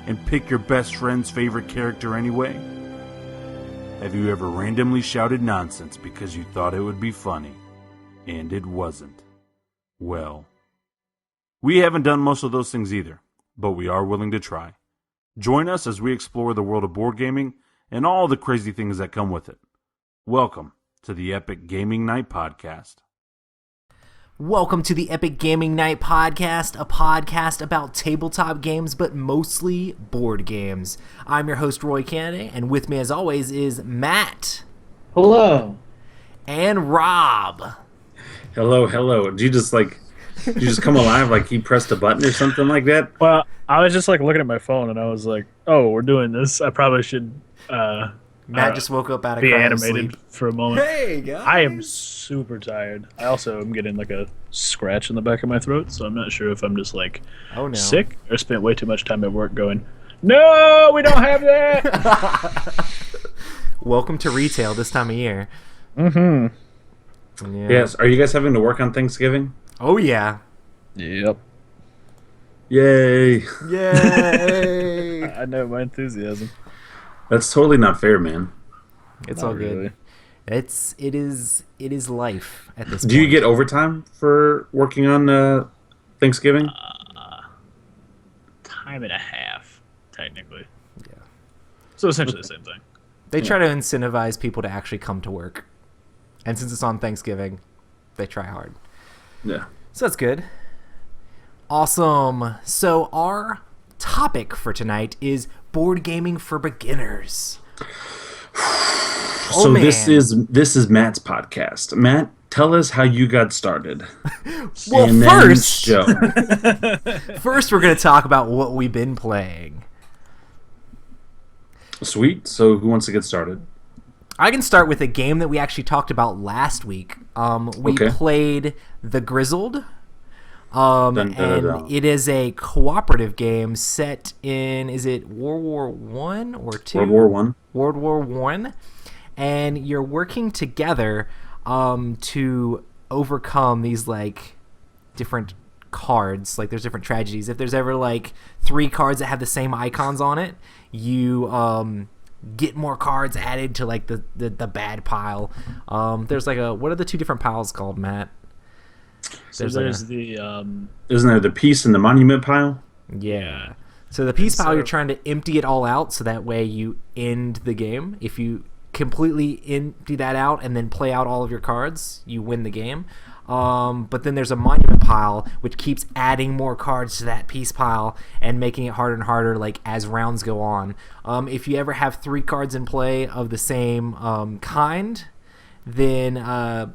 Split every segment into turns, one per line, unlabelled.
and pick your best friend's favorite character anyway? Have you ever randomly shouted nonsense because you thought it would be funny, and it wasn't? Well, we haven't done most of those things either, but we are willing to try. Join us as we explore the world of board gaming and all the crazy things that come with it. Welcome to the Epic Gaming Night Podcast.
Welcome to the Epic Gaming Night Podcast, a podcast about tabletop games, but mostly board games. I'm your host, Roy Kennedy, and with me as always is Matt.
Hello.
And Rob.
Hello. Did you just come alive like he pressed a button or something like that?
Well, I was just looking at my phone and I was like, oh, we're doing this. I probably should
Matt just woke up out of
be
cryo
animated
sleep.
for a moment.
Hey, guys.
I am super tired. I also am getting like a scratch in the back of my throat, so I'm not sure if I'm just like sick or spent way too much time at work going, no, we don't have that.
Welcome to retail this time of year.
Mm-hmm.
Yeah.
Yes. Are you guys having to work on Thanksgiving?
Oh, yeah.
Yep.
Yay.
Yay.
I know my enthusiasm.
That's totally not fair, man.
It's
Not
all good.
really.
It is life at this point.
Do you get overtime for working on Thanksgiving?
Time and a half, technically.
Yeah.
So essentially the same thing.
They try to incentivize people to actually come to work. And since it's on Thanksgiving, they try hard.
Yeah.
So that's good. Awesome. So our topic for tonight is board gaming for beginners.
So this is Matt's podcast. Matt, tell us how you got started.
Well,
and
first,
Joe.
first we're going to talk about what we've been playing.
Sweet. So who wants to get started?
I can start with a game that we actually talked about last week. We played The Grizzled. And it is a cooperative game set in, is it World War I or II?
World War I.
World War I. And you're working together to overcome these, like, different cards. Like, there's different tragedies. If there's ever, like, 3 cards that have the same icons on it, you get more cards added to, like, the bad pile. There's, like, what are the 2 different piles called, Matt?
So there's the
Isn't there the peace and the monument pile?
Yeah. So the peace pile, you're trying to empty it all out so that way you end the game. If you completely empty that out and then play out all of your cards, you win the game. But then there's a monument pile which keeps adding more cards to that peace pile and making it harder and harder, like, as rounds go on. If you ever have 3 cards in play of the same kind, then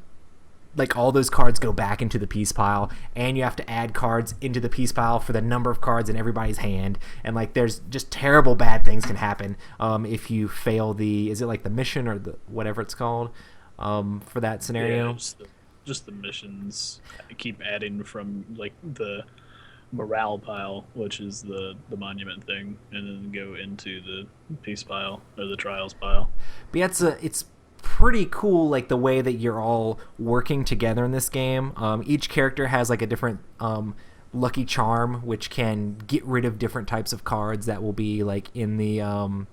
like, all those cards go back into the peace pile, and you have to add cards into the peace pile for the number of cards in everybody's hand. And, like, there's just terrible bad things can happen if you fail is it like the mission or the whatever it's called for that scenario?
Yeah, just the missions. I keep adding from, like, the morale pile, which is the monument thing, and then go into the peace pile or the trials pile.
But yeah, it's pretty cool, like, the way that you're all working together in this game. Each character has, like, a different lucky charm, which can get rid of different types of cards that will be, like, in the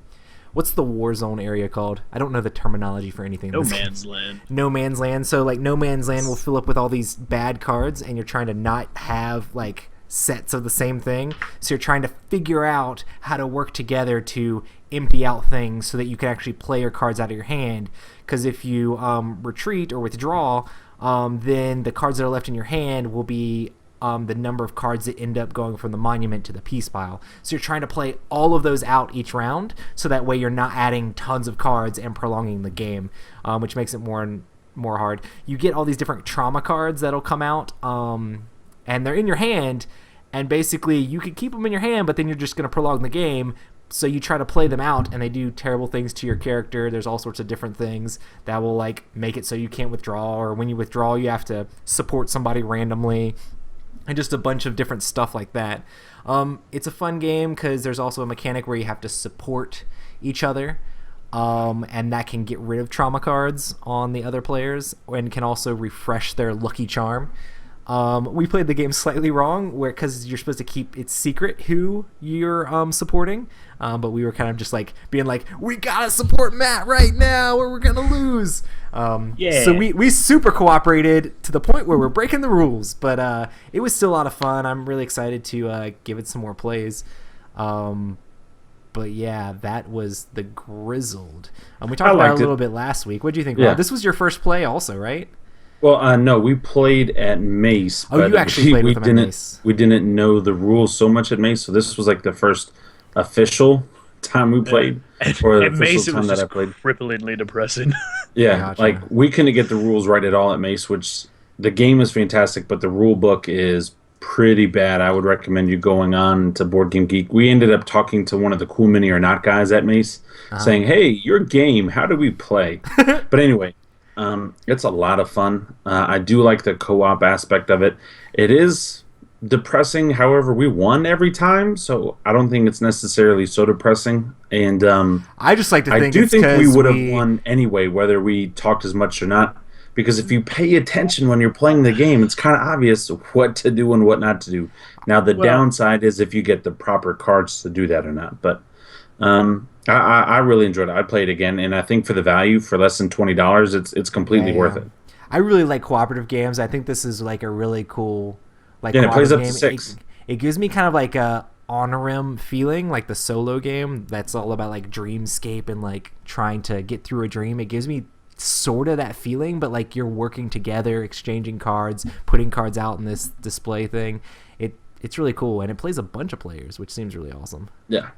what's the war zone area called? I don't know the terminology for anything.
No Man's Land.
No Man's Land. So, like, No Man's Land will fill up with all these bad cards, and you're trying to not have, like, sets of the same thing. So you're trying to figure out how to work together to empty out things so that you can actually play your cards out of your hand. Because if you retreat or withdraw, then the cards that are left in your hand will be the number of cards that end up going from the monument to the peace pile. So you're trying to play all of those out each round, so that way you're not adding tons of cards and prolonging the game, which makes it more hard. You get all these different trauma cards that'll come out, and they're in your hand, and basically you can keep them in your hand, but then you're just going to prolong the game. So you try to play them out, and they do terrible things to your character. There's all sorts of different things that will, like, make it so you can't withdraw, or when you withdraw, you have to support somebody randomly, and just a bunch of different stuff like that. It's a fun game because there's also a mechanic where you have to support each other, and that can get rid of trauma cards on the other players, and can also refresh their lucky charm. We played the game slightly wrong, because you're supposed to keep it secret who you're supporting. But we were kind of just like being like, we gotta support Matt right now, or we're gonna lose. So we super cooperated to the point where we're breaking the rules, but it was still a lot of fun. I'm really excited to give it some more plays. But yeah, that was the Grizzled. We talked about it a little bit last week. What do you think, Rob? This was your first play also, right?
Well, no, we played at Mace.
Oh, you actually played with them at Mace.
We didn't know the rules so much at Mace, so this was like the first official time we played. Or the
at Mace,
official time
it was
that I played.
cripplingly depressing.
Yeah,
Gotcha.
like we couldn't get the rules right at all at Mace, which the game is fantastic, but the rule book is pretty bad. I would recommend you going on to Board Game Geek. We ended up talking to one of the Cool Mini or Not guys at Mace, saying, "Hey, your game, how do we play?" But anyway, it's a lot of fun. I do like the co-op aspect of it. It is depressing, however, we won every time, so I don't think it's necessarily so depressing. And
I just like to think
I do think we would have won anyway, whether we talked as much or not. Because if you pay attention when you're playing the game, it's kind of obvious what to do and what not to do. Now, the downside is if you get the proper cards to do that or not. But I really enjoyed it. I'd play it again, and I think for the value, for less than $20, it's completely worth it.
I really like cooperative games. I think this is like a really cool
it plays up to 6.
It gives me kind of like a on-rim feeling, like the solo game that's all about like dreamscape and like trying to get through a dream. It gives me sort of that feeling, but like you're working together, exchanging cards, putting cards out in this display thing. It's really cool, and it plays a bunch of players, which seems really awesome.
Yeah.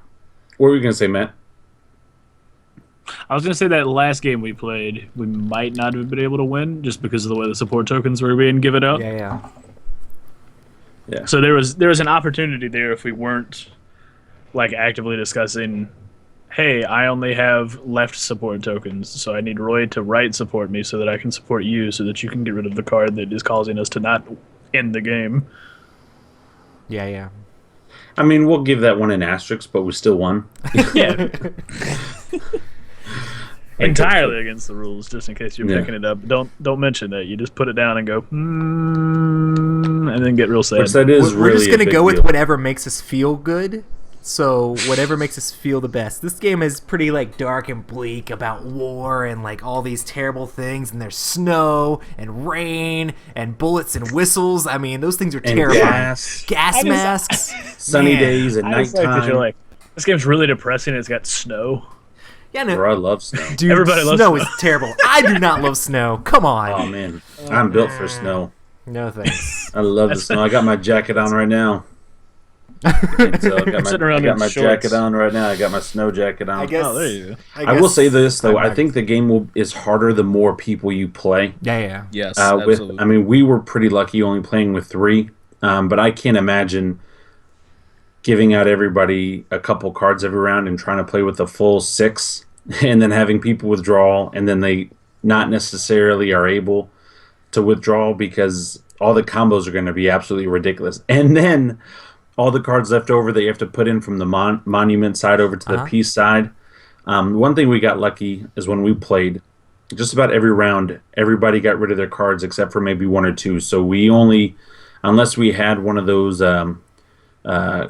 What were you going to say, Matt?
I was going to say that last game we played, we might not have been able to win just because of the way the support tokens were being given out.
Yeah.
So there was an opportunity there if we weren't like actively discussing, hey, I only have left support tokens, so I need Roy to right support me so that I can support you so that you can get rid of the card that is causing us to not end the game.
Yeah.
I mean, we'll give that one an asterisk, but we still won.
Yeah. Entirely against the rules, just in case you're picking it up. Don't mention that. You just put it down and go, and then get real sad.
Which that is
we're
really
just going to go with
deal.
whatever makes us feel good. So whatever makes us feel the best. This game is pretty like dark and bleak about war and like all these terrible things, and there's snow and rain and bullets and whistles. I mean, those things are terrifying. Gas masks,
sunny days at nighttime.
Like, this game's really depressing. It's got snow.
Yeah, no.
Bro, I love snow.
Dude,
everybody loves
snow is terrible. I do not love snow. Come on.
Oh man, I'm built for snow.
No thanks.
I love the snow. I got my jacket on right now. I got my jacket on right now. I got my snow jacket on.
There you go.
I will say this though. I think the game is harder the more people you play.
Yeah.
Yes, absolutely.
I mean, we were pretty lucky only playing with 3, but I can't imagine giving out everybody a couple cards every round and trying to play with a full 6, and then having people withdraw, and then they not necessarily are able to withdraw because all the combos are going to be absolutely ridiculous, and then all the cards left over that you have to put in from the monument side over to the peace side. One thing we got lucky is when we played, just about every round, everybody got rid of their cards except for maybe 1 or 2. So we only, unless we had one of those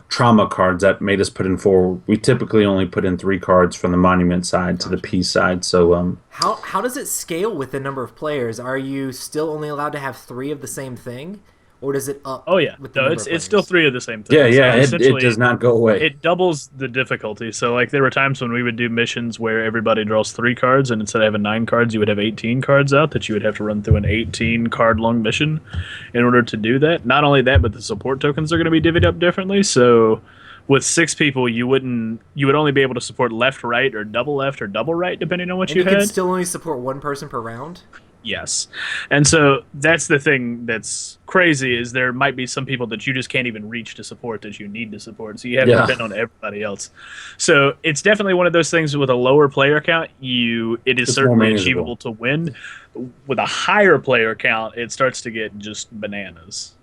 trauma cards that made us put in 4, we typically only put in 3 cards from the monument side to the peace side. So
how does it scale with the number of players? Are you still only allowed to have 3 of the same thing? Or does it up?
Oh yeah, no, it's still 3 of the same thing.
Yeah, so it does not go away.
It doubles the difficulty. So like there were times when we would do missions where everybody draws 3 cards, and instead of having 9 cards, you would have 18 cards out that you would have to run through an 18 card long mission in order to do that. Not only that, but the support tokens are going to be divvied up differently. So with 6 people, you would only be able to support left, right, or double right, depending on what you had.
You can still only support 1 person per round.
Yes. And so that's the thing that's crazy is there might be some people that you just can't even reach to support that you need to support. So you have to depend on everybody else. So it's definitely one of those things with a lower player count, it is certainly achievable to win. With a higher player count, it starts to get just bananas.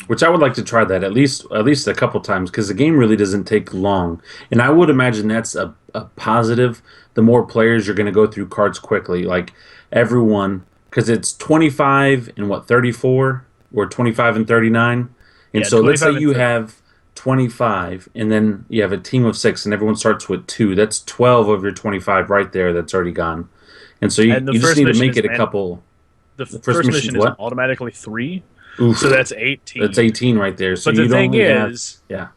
Which I would like to try that at least a couple times because the game really doesn't take long. And I would imagine that's a positive. The more players, you're going to go through cards quickly. Like everyone... Because it's 25 and 34 or 25 and 39. And
Yeah,
so let's say
25 and
you
30.
have 25, and then you have a team of 6, and everyone starts with 2. That's 12 of your 25 right there that's already gone. And so
And the
you just
first
need to
mission
make
is
it a couple.
the
The first
first
mission's
mission is
what?
automatically 3,
Oof.
so that's 18.
That's 18 right there. So
But the
you'd
thing
only have.
is,
Yeah.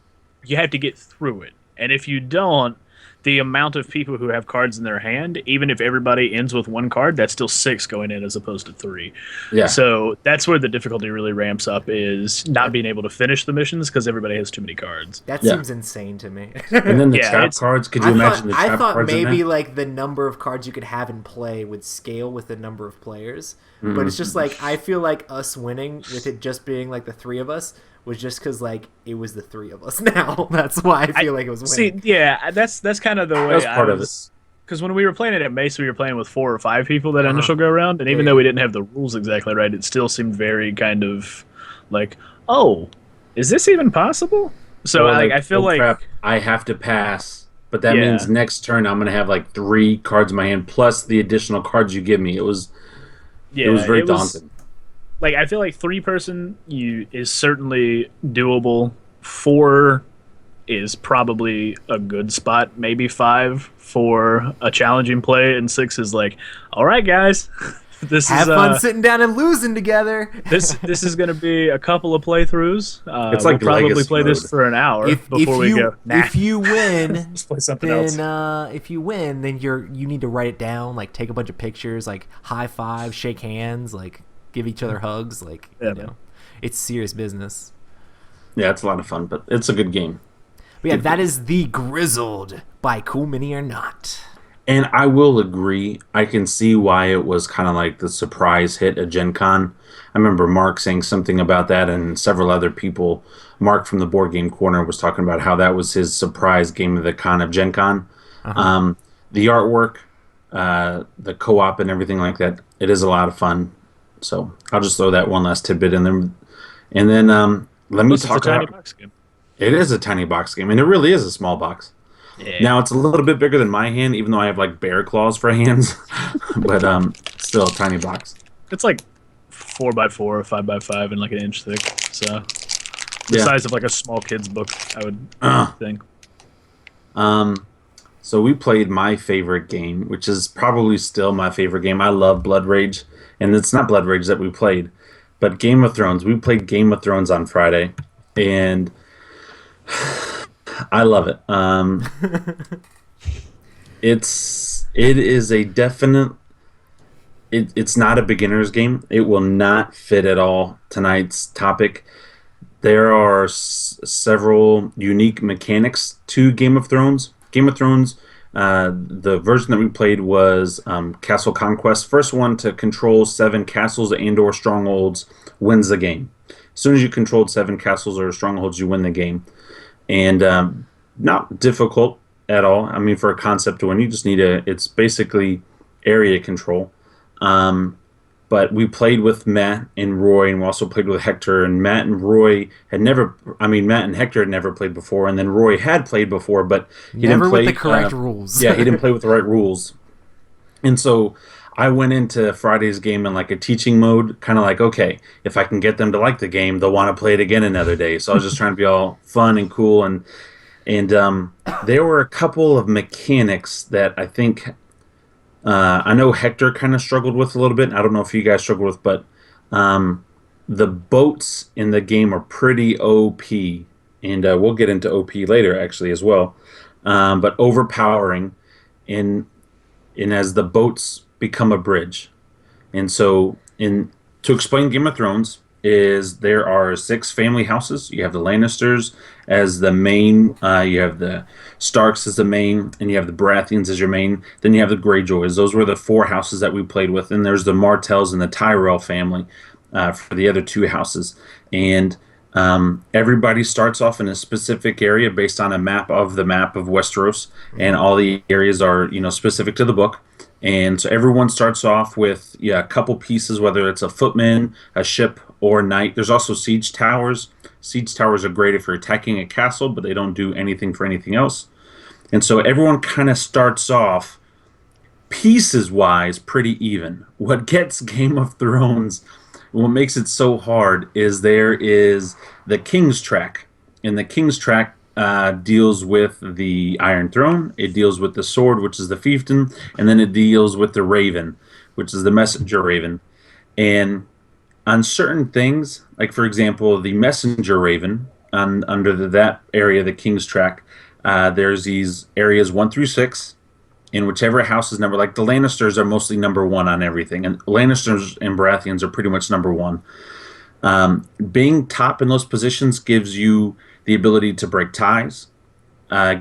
you have to get through it. And if you don't, the amount of people who have cards in their hand, even if everybody ends with 1 card, that's still 6 going in as opposed to 3.
Yeah.
So that's where the difficulty really ramps up, is not being able to finish the missions because everybody has too many cards.
That
Yeah.
seems insane to me.
And then the
Yeah,
trap
it's-
cards. Could you imagine the
I
trap
thought
cards in
maybe
that?
like the number of cards you could have in play would scale with the number of players,
Mm-hmm.
but it's just like I feel like us winning with it just being like the 3 of us was just because like it was the 3 of us now. That's why I feel like it was winning.
See, yeah, that's kind of the way
That's part of it.
Because when we were playing it at Mace, we were playing with 4 or 5 people that initial go around, and even though we didn't have the rules exactly right, it still seemed very kind of like, oh, is this even possible? So
Or
I feel
oh,
like
crap, I have to pass, but that
Yeah.
means next turn I'm gonna have like 3 cards in my hand plus the additional cards you give me. It was very daunting.
Like I feel like 3-person is certainly doable. 4 is probably a good spot. Maybe 5 for a challenging play, and 6 is like, all right, guys, this
Have
is
fun sitting down and losing together.
this is going to be a couple of playthroughs.
It's like
we'll probably
Legacy
play this
mode.
for an hour before we go. Nah,
If you win,
let's play something else.
then if you win, then you need to write it down, like take a bunch of pictures, like high five, shake hands, like give each other hugs, like
Yeah, man.
it's serious business.
Yeah, it's a lot of fun, but it's a good game.
But yeah, that is The Grizzled by Cool Mini or Not.
And I will agree. I can see why it was kind of like the surprise hit at Gen Con. I remember Mark saying something about that, and several other people. Mark from the Board Game Corner was talking about how that was his surprise game of the con of Gen Con. The artwork, the co-op, and everything like that, it is a lot of fun. So I'll just throw that one last tidbit in there. And then let me
Plus,
talk
it's a tiny
about...
box game.
It is a tiny box game, and it really is a small box.
Yeah.
Now it's a little bit bigger than my hand, even though I have like bear claws for hands. But still a tiny box.
It's like 4x4 or 5x5 and like an inch thick. So the
Yeah.
size of like a small kid's book, I would think.
So we played my favorite game, which is probably still my favorite game. I love Blood Rage, and it's not Blood Rage that we played, but Game of Thrones. We played Game of Thrones on Friday, and I love it. It is a definite. It's not a beginner's game. It will not fit at all tonight's topic. There are several unique mechanics to Game of Thrones. Game of Thrones, the version that we played was Castle Conquest. First one to control 7 castles and/or strongholds wins the game. As soon as you controlled 7 castles or strongholds, you win the game. And not difficult at all. I mean, for a concept to win, you just need it's basically area control. But we played with Matt and Roy, and we also played with Hector. And Matt and Hector had never played before, and then Roy had played before, but he
Never
didn't play
with the correct rules.
Yeah, he didn't play with the right rules. And so I went into Friday's game in like a teaching mode, kind of like, okay, if I can get them to like the game, they'll want to play it again another day. So I was just trying to be all fun and cool, and there were a couple of mechanics that I think. I know Hector kind of struggled with a little bit. I don't know if you guys struggled with, but the boats in the game are pretty OP, and we'll get into OP later actually as well. But overpowering, and as the boats become a bridge, and so to explain Game of Thrones is there are 6 family houses. You have the Lannisters as the main, you have the Starks as the main, and you have the Baratheons as your main. Then you have the Greyjoys. Those were the 4 houses that we played with. And there's the Martells and the Tyrell family for the other 2 houses. And everybody starts off in a specific area based on a map of Westeros, and all the areas are specific to the book. And so everyone starts off with a couple pieces, whether it's a footman, a ship, or knight. There's also siege towers. Siege towers are great if you're attacking a castle, but they don't do anything for anything else. And so everyone kind of starts off pieces-wise pretty even. What gets Game of Thrones What makes it so hard is there is the King's Track, and the King's Track deals with the Iron Throne. It deals with the Sword, which is the Fiefdom, and then it deals with the Raven, which is the Messenger Raven. And on certain things, like for example, the Messenger Raven, under that area, the King's Track, there's these areas 1 through 6. In whichever house is number, like the Lannisters are mostly number 1 on everything, and Lannisters and Baratheons are pretty much number 1. Being top in those positions gives you the ability to break ties,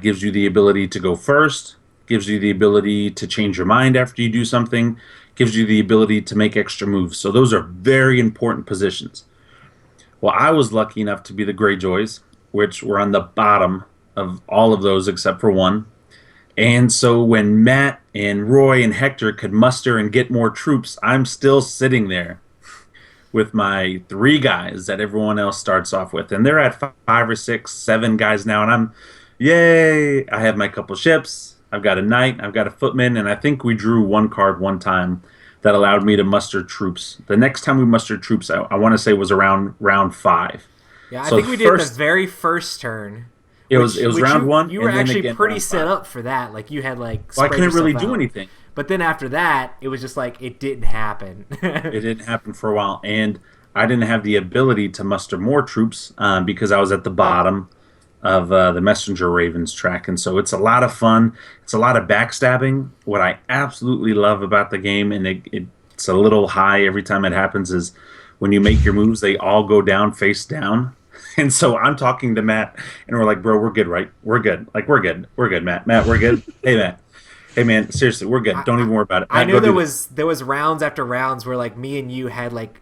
gives you the ability to go first, gives you the ability to change your mind after you do something, gives you the ability to make extra moves. So those are very important positions. Well, I was lucky enough to be the Greyjoys, which were on the bottom of all of those except for one. And so when Matt and Roy and Hector could muster and get more troops, I'm still sitting there with my 3 guys that everyone else starts off with. And they're at 5 or 6, 7 guys now. And I'm, yay, I have my couple ships. I've got a knight, I've got a footman. And I think we drew 1 card one time that allowed me to muster troops. The next time we mustered troops, I want to say was around round 5.
Yeah, I think we did the very first turn.
It was round 1.
You were actually pretty set up for that. Like you had like.
Well, I couldn't really do anything.
But then after that, it was just like it didn't happen.
It didn't happen for a while, and I didn't have the ability to muster more troops because I was at the bottom of the Messenger Ravens track, and so it's a lot of fun. It's a lot of backstabbing. What I absolutely love about the game, and it's a little high every time it happens, is when you make your moves, they all go down face down. And so I'm talking to Matt, and we're like, bro, we're good, right? We're good. Like, we're good. We're good, Matt. Matt, we're good. Hey, Matt. Hey, man, seriously, we're good. Don't even worry about it. Matt,
I know there was rounds after rounds where, like, me and you had, like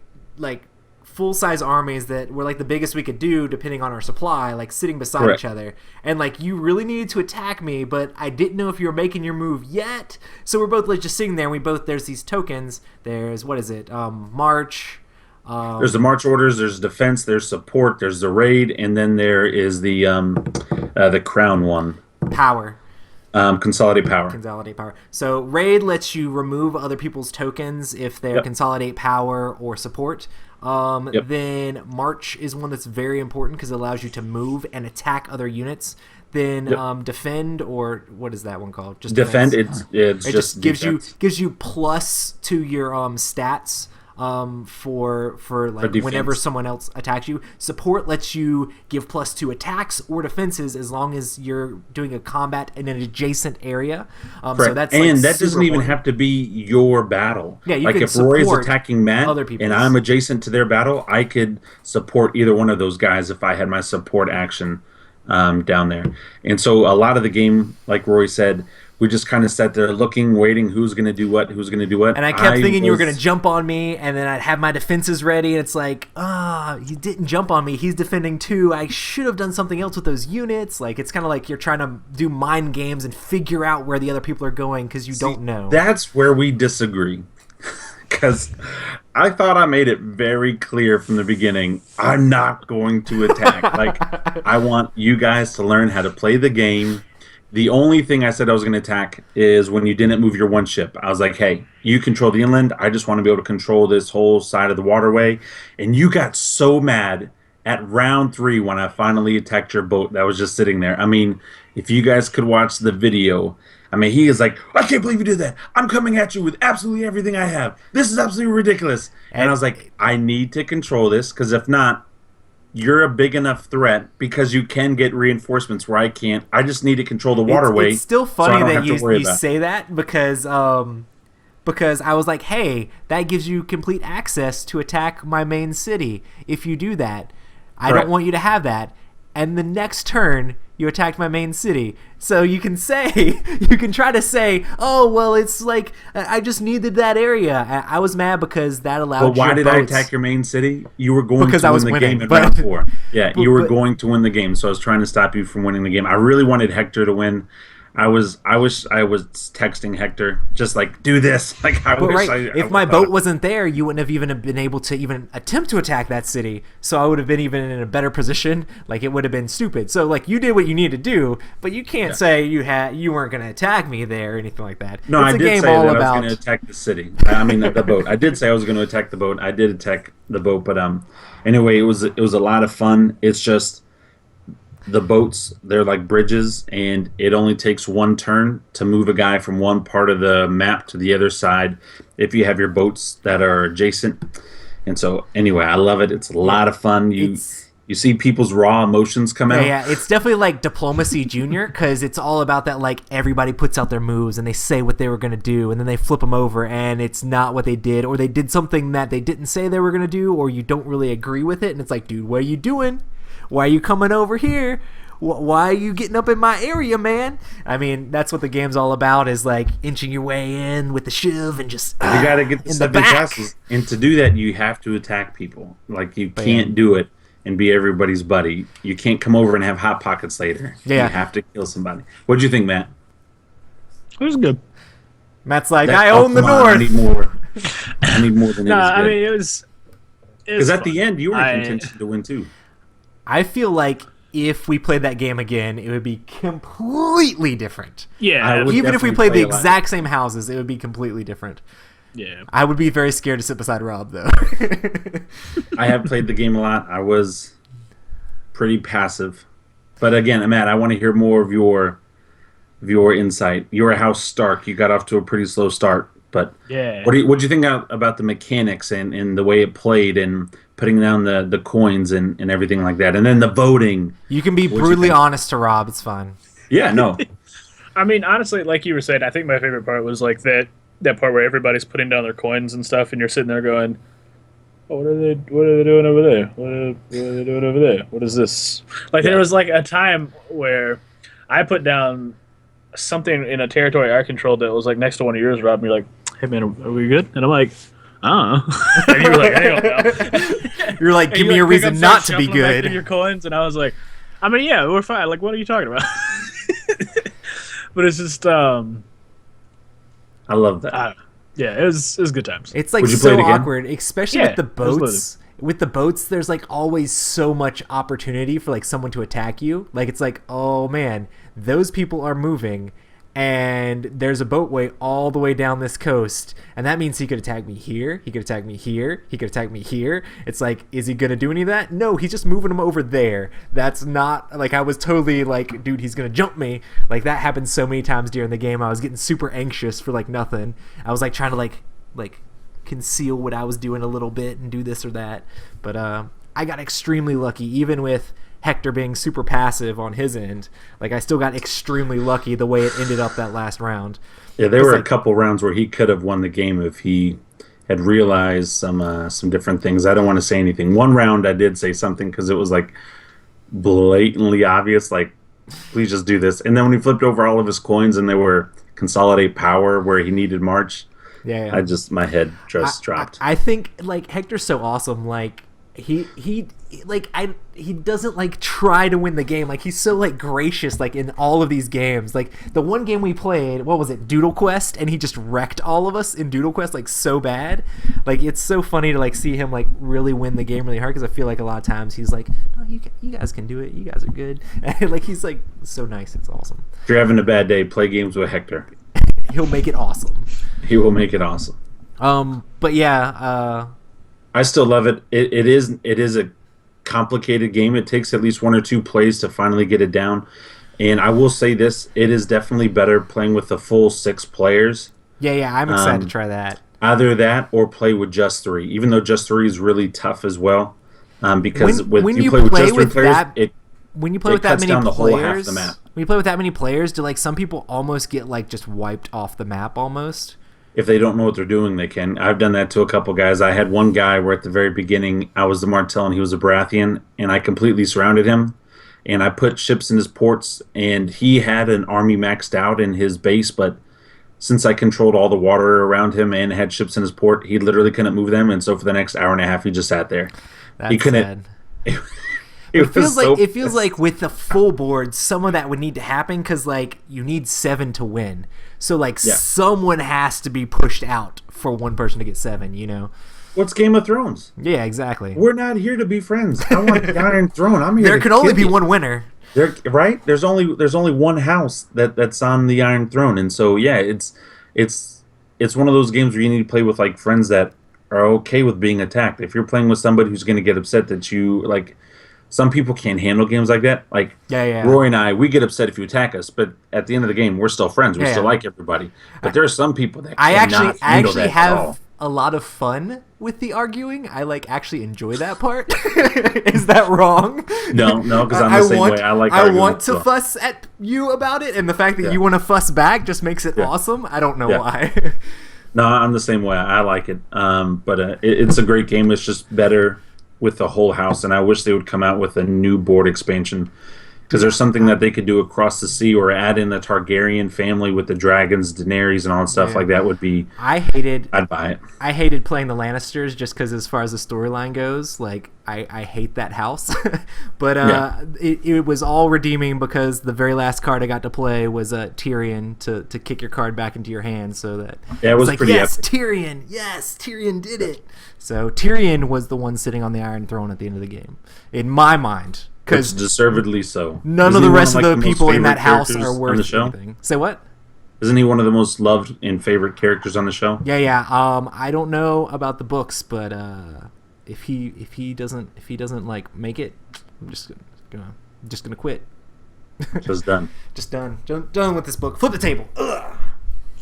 full-size armies that were, like, the biggest we could do, depending on our supply, like, sitting beside each other. And, like, you really needed to attack me, but I didn't know if you were making your move yet. So we're both, like, just sitting there, and there's these tokens. There's, what is it? March...
there's the march orders, there's defense, there's support, there's the raid, and then there is the crown one.
Power.
Consolidate power.
Consolidate power. So raid lets you remove other people's tokens if they're consolidate power or support. Then march is one that's very important because it allows you to move and attack other units. Then defend, or what is that one called? Just
defend.
Defense.
It just
gives you plus to your stats. For like whenever someone else attacks you. Support lets you give plus to attacks or defenses as long as you're doing a combat in an adjacent area. So that's
and that doesn't even have to be your battle.
Yeah, you
like
can
if Roy's attacking Matt and I'm adjacent to their battle, I could support either one of those guys if I had my support action down there. And so a lot of the game, like Roy said, we just kind of sat there looking, waiting, who's going to do what.
And I kept thinking you were going to jump on me, and then I'd have my defenses ready, and it's like, he didn't jump on me. He's defending too. I should have done something else with those units. Like, it's kind of like you're trying to do mind games and figure out where the other people are going because you don't know.
That's where we disagree. Because I thought I made it very clear from the beginning, I'm not going to attack. Like, I want you guys to learn how to play the game. The only thing I said I was going to attack is when you didn't move your one ship. I was like, hey, you control the inland. I just want to be able to control this whole side of the waterway. And you got so mad at round 3 when I finally attacked your boat that was just sitting there. I mean, if you guys could watch the video, I mean, he is like, I can't believe you did that. I'm coming at you with absolutely everything I have. This is absolutely ridiculous. And I was like, I need to control this because if not, you're a big enough threat because you can get reinforcements where I can't. I just need to control the waterway.
It's still funny that you say that because I was like, hey, that gives you complete access to attack my main city. If you do that, I don't want you to have that. And the next turn, you attacked my main city. So you can try to say, oh, well, it's like, I just needed that area. I was mad because that allowed you.
But why did I attack your main city? You were going to win the game in
round
4. Yeah, you were going to win the game, so I was trying to stop you from winning the game. I really wanted Hector to win. I wish I was texting Hector, just like, do this. Like,
if my boat wasn't there, you wouldn't have even been able to even attempt to attack that city. So I would have been even in a better position. Like, it would have been stupid. So, like, you did what you needed to do, but you can't say you weren't going to attack me there or anything like that.
No, I did say that I was going to attack the city. I mean, the boat. I did say I was going to attack the boat. I did attack the boat, but anyway, it was a lot of fun. It's just, the boats, they're like bridges, and it only takes one turn to move a guy from one part of the map to the other side if you have your boats that are adjacent. And so, anyway, I love it. It's a lot of fun. You see people's raw emotions come out.
Yeah, it's definitely like Diplomacy Junior, because it's all about that, like, everybody puts out their moves and they say what they were going to do, and then they flip them over and it's not what they did, or they did something that they didn't say they were going to do, or you don't really agree with it, and it's like, dude, what are you doing? Why are you coming over here? Why are you getting up in my area, man? I mean, that's what the game's all about, is like inching your way in with the shiv and just
you got to get the seven classes. And to do that, you have to attack people. Like, you can't do it and be everybody's buddy. You can't come over and have Hot Pockets later. You have to kill somebody. What'd you think, Matt?
It was good.
Matt's like, I own the North.
I need more. I need more than it was good.
I mean, it was
because at the end, you were in contention to win, too.
I feel like if we played that game again, it would be completely different.
Yeah.
Even if we played the exact same houses, it would be completely different.
Yeah.
I would be very scared to sit beside Rob, though.
I have played the game a lot. I was pretty passive. But again, Matt, I want to hear more of your insight. You're a House Stark. You got off to a pretty slow start. But what do you think about the mechanics and the way it played and putting down the coins and everything like that, and then the voting?
You can be brutally honest to Rob. It's fine.
Yeah, no.
I mean, honestly, like you were saying, I think my favorite part was like that part where everybody's putting down their coins and stuff, and you're sitting there going, "Oh, what are they doing over there? What are they doing over there? What is this?" Like there was like a time where I put down something in a territory I controlled that was like next to one of yours, Rob, and you're like, "Hey man, are we good?" And I'm like, and you were like, "Hang on now."
You're like, "Give me a reason not to be good."
Back your coins, and I was like, "I mean, yeah, we're fine. Like, what are you talking about?" But it's just,
I love that.
Yeah, it was good times.
It's like so awkward, especially with the boats. With the boats, there's like always so much opportunity for like someone to attack you. Like, it's like, oh man, those people are moving, and there's a boatway all the way down this coast, and that means he could attack me here, he could attack me here, he could attack me here. It's like, is he gonna do any of that? No, he's just moving them over there. That's not like, I was totally like, dude, he's gonna jump me. Like, that happened so many times during the game. I was getting super anxious for like nothing. I was like trying to like conceal what I was doing a little bit and do this or that, but I got extremely lucky, even with Hector being super passive on his end. Like, I still got extremely lucky the way it ended up that last round.
Yeah, there were a couple rounds where he could have won the game if he had realized some different things. I don't want to say anything. One round I did say something because it was like blatantly obvious, like, please just do this. And then when he flipped over all of his coins and they were consolidate power where he needed March, my head just dropped.
I think like Hector's so awesome. Like he doesn't like try to win the game. Like, he's so like gracious. Like, in all of these games, like the one game we played, what was it, Doodle Quest, and he just wrecked all of us in Doodle Quest like so bad. Like, it's so funny to like see him like really win the game really hard, because I feel like a lot of times he's like, no, you guys can do it. You guys are good. And like, he's like so nice. It's awesome.
If you're having a bad day, play games with Hector.
He'll make it awesome.
He will make it awesome.
But yeah,
I still love it. It is a complicated game. It takes at least one or two plays to finally get it down. And I will say this, it is definitely better playing with the full 6 players.
Yeah, I'm excited to try that.
Either that or play with just 3, even though just 3 is really tough as well. Because when you play with just 3 players,
when you play with that many
down the
players,
whole half the map.
When you play with that many players, do like some people almost get like just wiped off the map almost?
If they don't know what they're doing, they can. I've done that to a couple guys. I had one guy where at the very beginning, I was the Martell and he was a Baratheon, and I completely surrounded him. And I put ships in his ports, and he had an army maxed out in his base, but since I controlled all the water around him and had ships in his port, he literally couldn't move them. And so for the next hour and a half, he just sat there.
That's sad. It feels like with the full board, some of that would need to happen because like you need 7 to win. So like someone has to be pushed out for one person to get 7. You know.
What's Game of Thrones?
Yeah, exactly.
We're not here to be friends. I want the Iron Throne. I'm here.
There can only be one winner.
Right? There's only one house that's on the Iron Throne, and so yeah, it's one of those games where you need to play with like friends that are okay with being attacked. If you're playing with somebody who's going to get upset that you like, some people can't handle games like that. Like Roy and I, we get upset if you attack us, but at the end of the game, we're still friends. We still like everybody. But there are some people that
I actually have a lot of fun with the arguing. I like actually enjoy that part. Is that wrong?
No, because I'm the same way. I
want to fuss at you about it, and the fact that you want to fuss back just makes it awesome. I don't know why.
No, I'm the same way. I like it. But it's a great game. It's just better with the whole house, and I wish they would come out with a new board expansion. Because there's something that they could do across the sea, or add in the Targaryen family with the dragons, Daenerys, and all that stuff like that would be. I'd buy it.
I hated playing the Lannisters just because, as far as the storyline goes, like I hate that house. But it was all redeeming because the very last card I got to play was Tyrion to kick your card back into your hand, so that
it was like pretty epic.
Tyrion did it. So Tyrion was the one sitting on the Iron Throne at the end of the game, in my mind.
Because deservedly so.
None of the rest of the people in that house are worth anything. Say what?
Isn't he one of the most loved and favorite characters on the show?
Yeah. I don't know about the books, but if he doesn't like make it, I'm just gonna quit.
Just done.
Just done with this book. Flip the table. Ugh.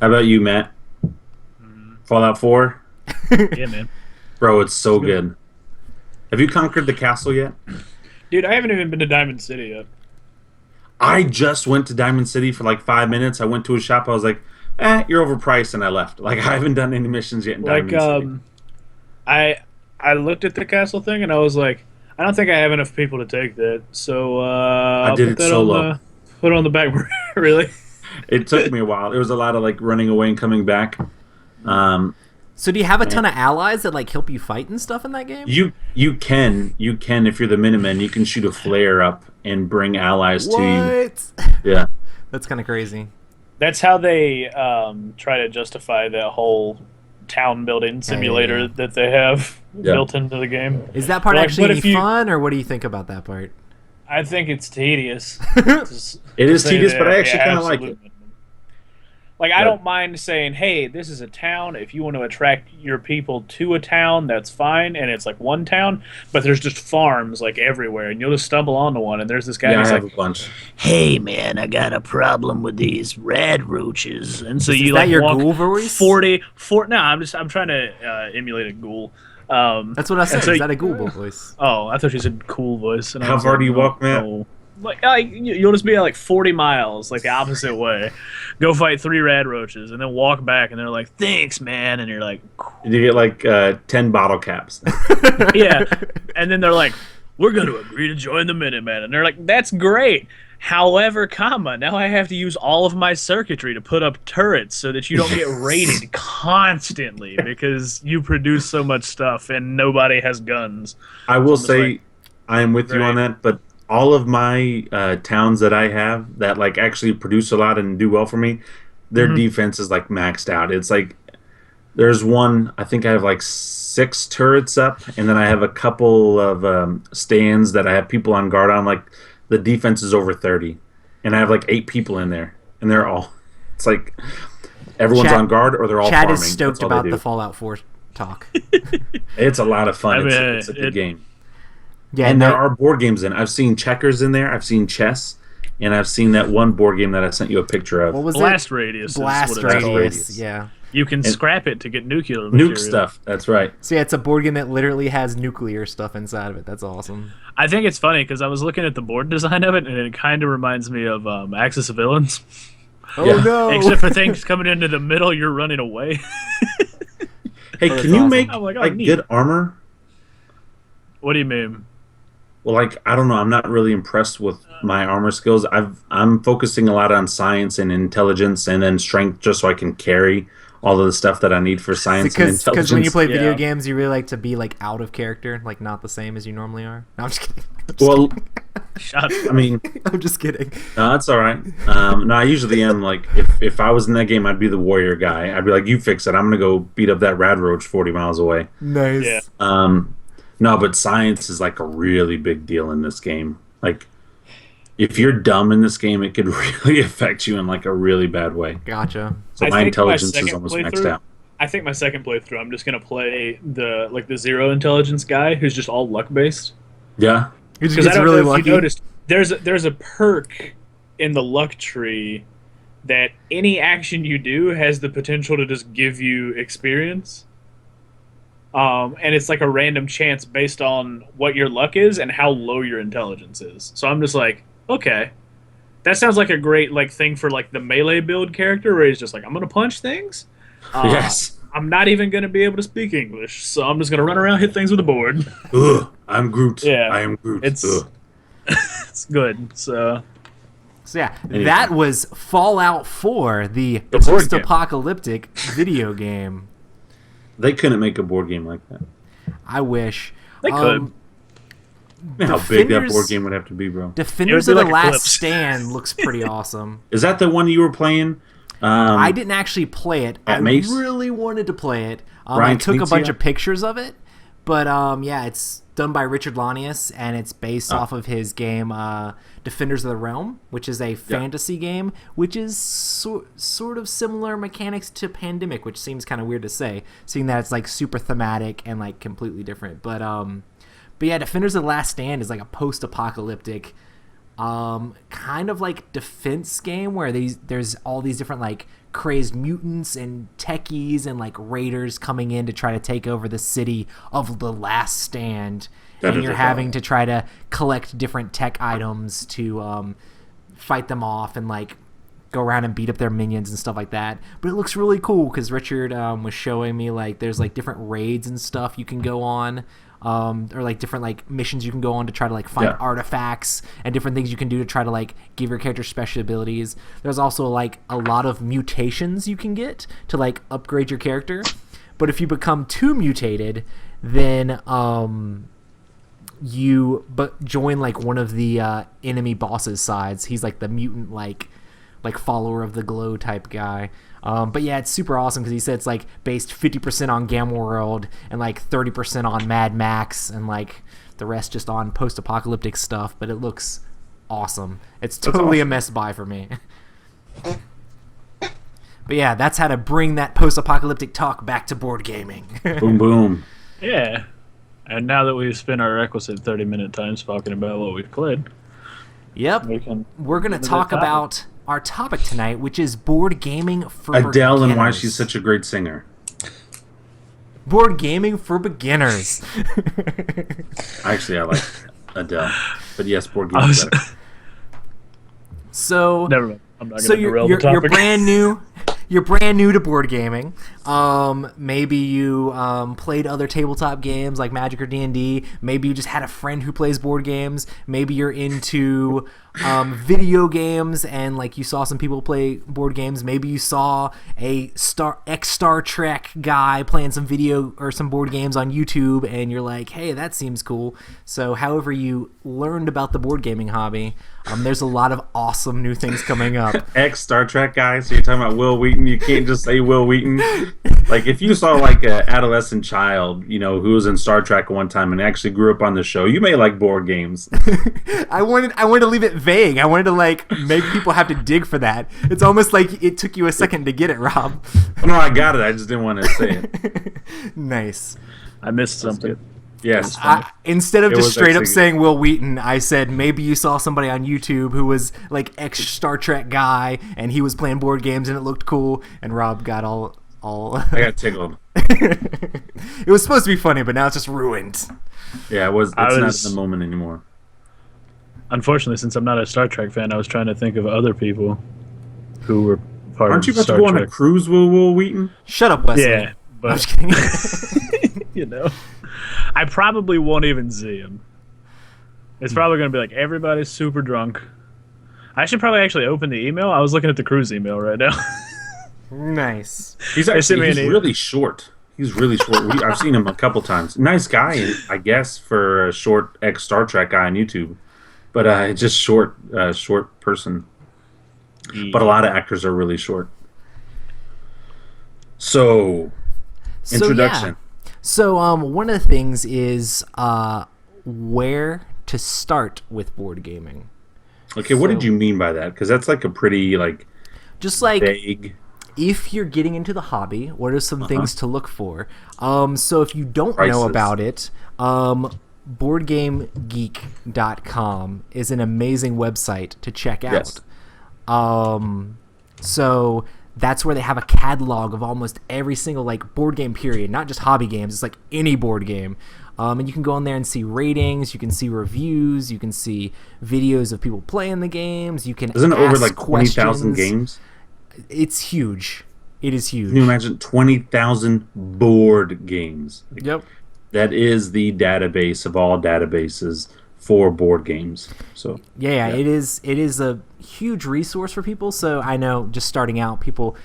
How about you, Matt? Fallout 4?
Yeah, man.
Bro, it's so good. Have you conquered the castle yet?
Dude, I haven't even been to Diamond City yet.
I just went to Diamond City for like 5 minutes. I went to a shop. I was like, you're overpriced, and I left. Like, I haven't done any missions yet in Diamond City.
I looked at the castle thing, and I was like, I don't think I have enough people to take that. So I
did it solo.
Put it on the back burner. Really?
It took me a while. It was a lot of like running away and coming back.
So do you have a ton of allies that like help you fight and stuff in that game?
You can if you're the Minutemen, you can shoot a flare up and bring allies to you. Yeah,
that's kind of crazy.
That's how they try to justify that whole town building simulator that they have built into the game.
Is that part actually any fun, or what do you think about that part?
I think it's tedious.
It is tedious, but I actually kind of like it.
Like, I don't mind saying, hey, this is a town. If you want to attract your people to a town, that's fine. And it's like one town, but there's just farms like everywhere. And you'll just stumble onto one, and there's this guy who's
like,
a bunch. Hey, man, I got a problem with these rad roaches. And so you like
your
walk
ghoul voice?
40. No, I'm trying to emulate a ghoul.
That's what I said. Is that a ghoul voice?
Oh, I thought you said cool voice. And
how far do you walk, man?
Oh. Like you'll just be at like 40 miles, like the opposite way. Go fight 3 rad roaches, and then walk back, and they're like, "Thanks, man," and you're like, cool.
You get like 10 bottle caps.
Yeah, and then they're like, "We're going to agree to join the Minutemen," and they're like, "That's great." However, now I have to use all of my circuitry to put up turrets so that you don't get raided constantly because you produce so much stuff and nobody has guns.
I will say, I am with you on that, but all of my towns that I have that like actually produce a lot and do well for me, their defense is like maxed out. It's like there's one, I think I have like 6 turrets up, and then I have a couple of stands that I have people on guard on. Like the defense is over 30, and I have like 8 people in there, and they're all. It's like everyone's on guard or they're all farming.
Chad is stoked about the Fallout 4 talk.
It's a lot of fun. It's a good game.
Yeah,
and there are board games in. I've seen checkers in there. I've seen chess, and I've seen that one board game that I sent you a picture of.
What was
Blast
it?
Radius.
Blast Radius. Yeah.
You can scrap it to get nuclear material.
Nuke stuff. That's right.
So yeah, it's a board game that literally has nuclear stuff inside of it. That's awesome.
I think it's funny because I was looking at the board design of it, and it kind of reminds me of Axis of Villains.
Oh no!
Except for things coming into the middle, you're running away.
Hey, can you make good armor?
What do you mean?
Well, like, I don't know. I'm not really impressed with my armor skills. I'm focusing a lot on science and intelligence, and then strength, just so I can carry all of the stuff that I need for science and intelligence.
Because when you play video games, you really like to be like out of character, like not the same as you normally are. No, I'm just kidding.
Well,
Shut
I mean,
I'm just kidding.
no, that's all right. No, I usually am like, if I was in that game, I'd be the warrior guy. I'd be like, you fix it. I'm gonna go beat up that rad roach 40 miles away.
Nice.
Yeah.
No, but science is like a really big deal in this game. Like, if you're dumb in this game, it could really affect you in like a really bad way.
Gotcha.
So
I
my
think
intelligence
my
is
second
almost maxed
playthrough-
out.
I think my second playthrough, I'm just gonna play the zero intelligence guy who's just all luck based.
Yeah.
He just
Because I
gets
don't
really
know if
lucky.
you noticed, there's a perk in the luck tree that any action you do has the potential to just give you experience. And it's like a random chance based on what your luck is and how low your intelligence is. So I'm just like, okay, that sounds like a great like thing for like the melee build character where he's just like, I'm gonna punch things.
Yes.
I'm not even gonna be able to speak English, so I'm just gonna run around, hit things with a board.
Ugh, I'm Groot.
Yeah.
I am Groot.
It's
Ugh.
it's good. So
So yeah, that was Fallout 4, the
board game.
post-apocalyptic video game.
They couldn't make a board game like that.
I wish.
They could.
How big that
Defenders-
board game would have to be, bro.
Defenders
It
of
would
the
be like
Last
Eclipse.
Stand looks pretty awesome.
Is that the one you were playing?
I didn't actually play it.
At
I
Mace?
really wanted to play it. I
Ryan
took a
Knizia?
bunch of pictures of it, but yeah, it's done by Richard Lanius, and it's based off of his game Defenders of the Realm, which is a fantasy game, which is sort of similar mechanics to Pandemic, which seems kind of weird to say, seeing that it's like super thematic and like completely different. But yeah, Defenders of the Last Stand is like a post-apocalyptic kind of like defense game where there's all these different like crazed mutants and techies and like raiders coming in to try to take over the city of the Last Stand, and you're having to try to collect different tech items to fight them off and like go around and beat up their minions and stuff like that. But it looks really cool because Richard was showing me like there's like different raids and stuff you can go on. Or like different like missions you can go on to try to like find artifacts and different things you can do to try to like give your character special abilities. There's also like a lot of mutations you can get to like upgrade your character. But if you become too mutated, then you join like one of the enemy boss's sides. He's like the mutant like follower of the glow type guy. But yeah, it's super awesome because he said it's like based 50% on Gamma World and like 30% on Mad Max and like the rest just on post-apocalyptic stuff. But it looks awesome. It's totally a mess buy for me. But yeah, that's how to bring that post-apocalyptic talk back to board gaming.
Boom, boom.
Yeah. And now that we've spent our requisite 30-minute times talking about what we've played,
Yep. We're going to talk about our topic tonight, which is board gaming for
Adele
beginners.
and why she's such a great singer.
Board gaming for beginners.
Actually, I like Adele. But yes, board games better.
So,
never mind. I'm not
so
going to derail the topic.
you're brand new. You're brand new to board gaming. Maybe you played other tabletop games like Magic or D&D. Maybe you just had a friend who plays board games. Maybe you're into video games and like you saw some people play board games. Maybe you saw a Star Trek guy playing some video or some board games on YouTube and you're like, hey, that seems cool. So however you learned about the board gaming hobby, there's a lot of awesome new things coming up.
Star Trek guy, so you're talking about Will Wheaton. You can't just say Will Wheaton. Like if you saw like an adolescent child, you know, who was in Star Trek one time and actually grew up on the show, you may like board games.
I wanted to leave it vague. I wanted to like make people have to dig for that. It's almost like it took you a second to get it, Rob.
Oh, no, I got it. I just didn't want to say it.
Nice.
I missed something.
Yes.
Instead of
It
just
was
straight up
actually-
saying Will Wheaton, I said maybe you saw somebody on YouTube who was like ex-Star Trek guy and he was playing board games and it looked cool and Rob got all
I got tickled.
It was supposed to be funny, but now it's just ruined.
Yeah, it's not in the moment anymore.
Unfortunately, since I'm not a Star Trek fan, I was trying to think of other people who were part
Aren't you
of
about
Star
to go on a
Trek.
cruise, Will Wheaton?
Shut up, Wesley.
Yeah,
I'm
but
just kidding.
you know, I probably won't even see him. It's probably going to be like everybody's super drunk. I should probably actually open the email. I was looking at the cruise email right now.
Nice.
He's
sent me
he's
an email.
really short. He's really short. I've seen him a couple times. Nice guy, I guess, for a short ex-Star Trek guy on YouTube. But just short person. But a lot of actors are really short. So, introduction.
Yeah. So one of the things is where to start with board gaming.
Okay, what did you mean by that? Because that's like a pretty
just like
vague.
If you're getting into the hobby, what are some things to look for? So if you don't
Prices.
know about it, BoardGameGeek.com is an amazing website to check out.
Yes.
So that's where they have a catalog of almost every single board game period, not just hobby games. It's like any board game. And you can go on there and see ratings. You can see reviews. You can see videos of people playing the games. You can
Isn't it over 20,000
questions.
games?
It's huge. It is huge.
Can you imagine 20,000 board games?
Yep.
That is the database of all databases for board games. So
yeah, it is a huge resource for people. So I know just starting out, people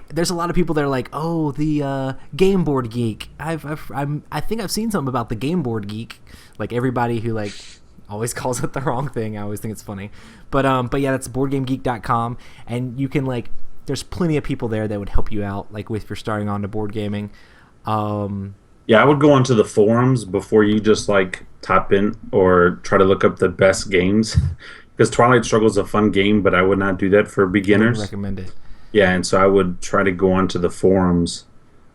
there's a lot of people that are like, oh, the Game Board Geek. I think I've seen something about the Game Board Geek. Like everybody who always calls it the wrong thing. I always think it's funny. But yeah, that's BoardGameGeek.com, and you can there's plenty of people there that would help you out if you're starting on to board gaming.
Yeah, I would go onto the forums before you just top in or try to look up the best games, because Twilight Struggle is a fun game, but I would not do that for beginners.
I would recommend it.
Yeah, and so I would try to go onto the forums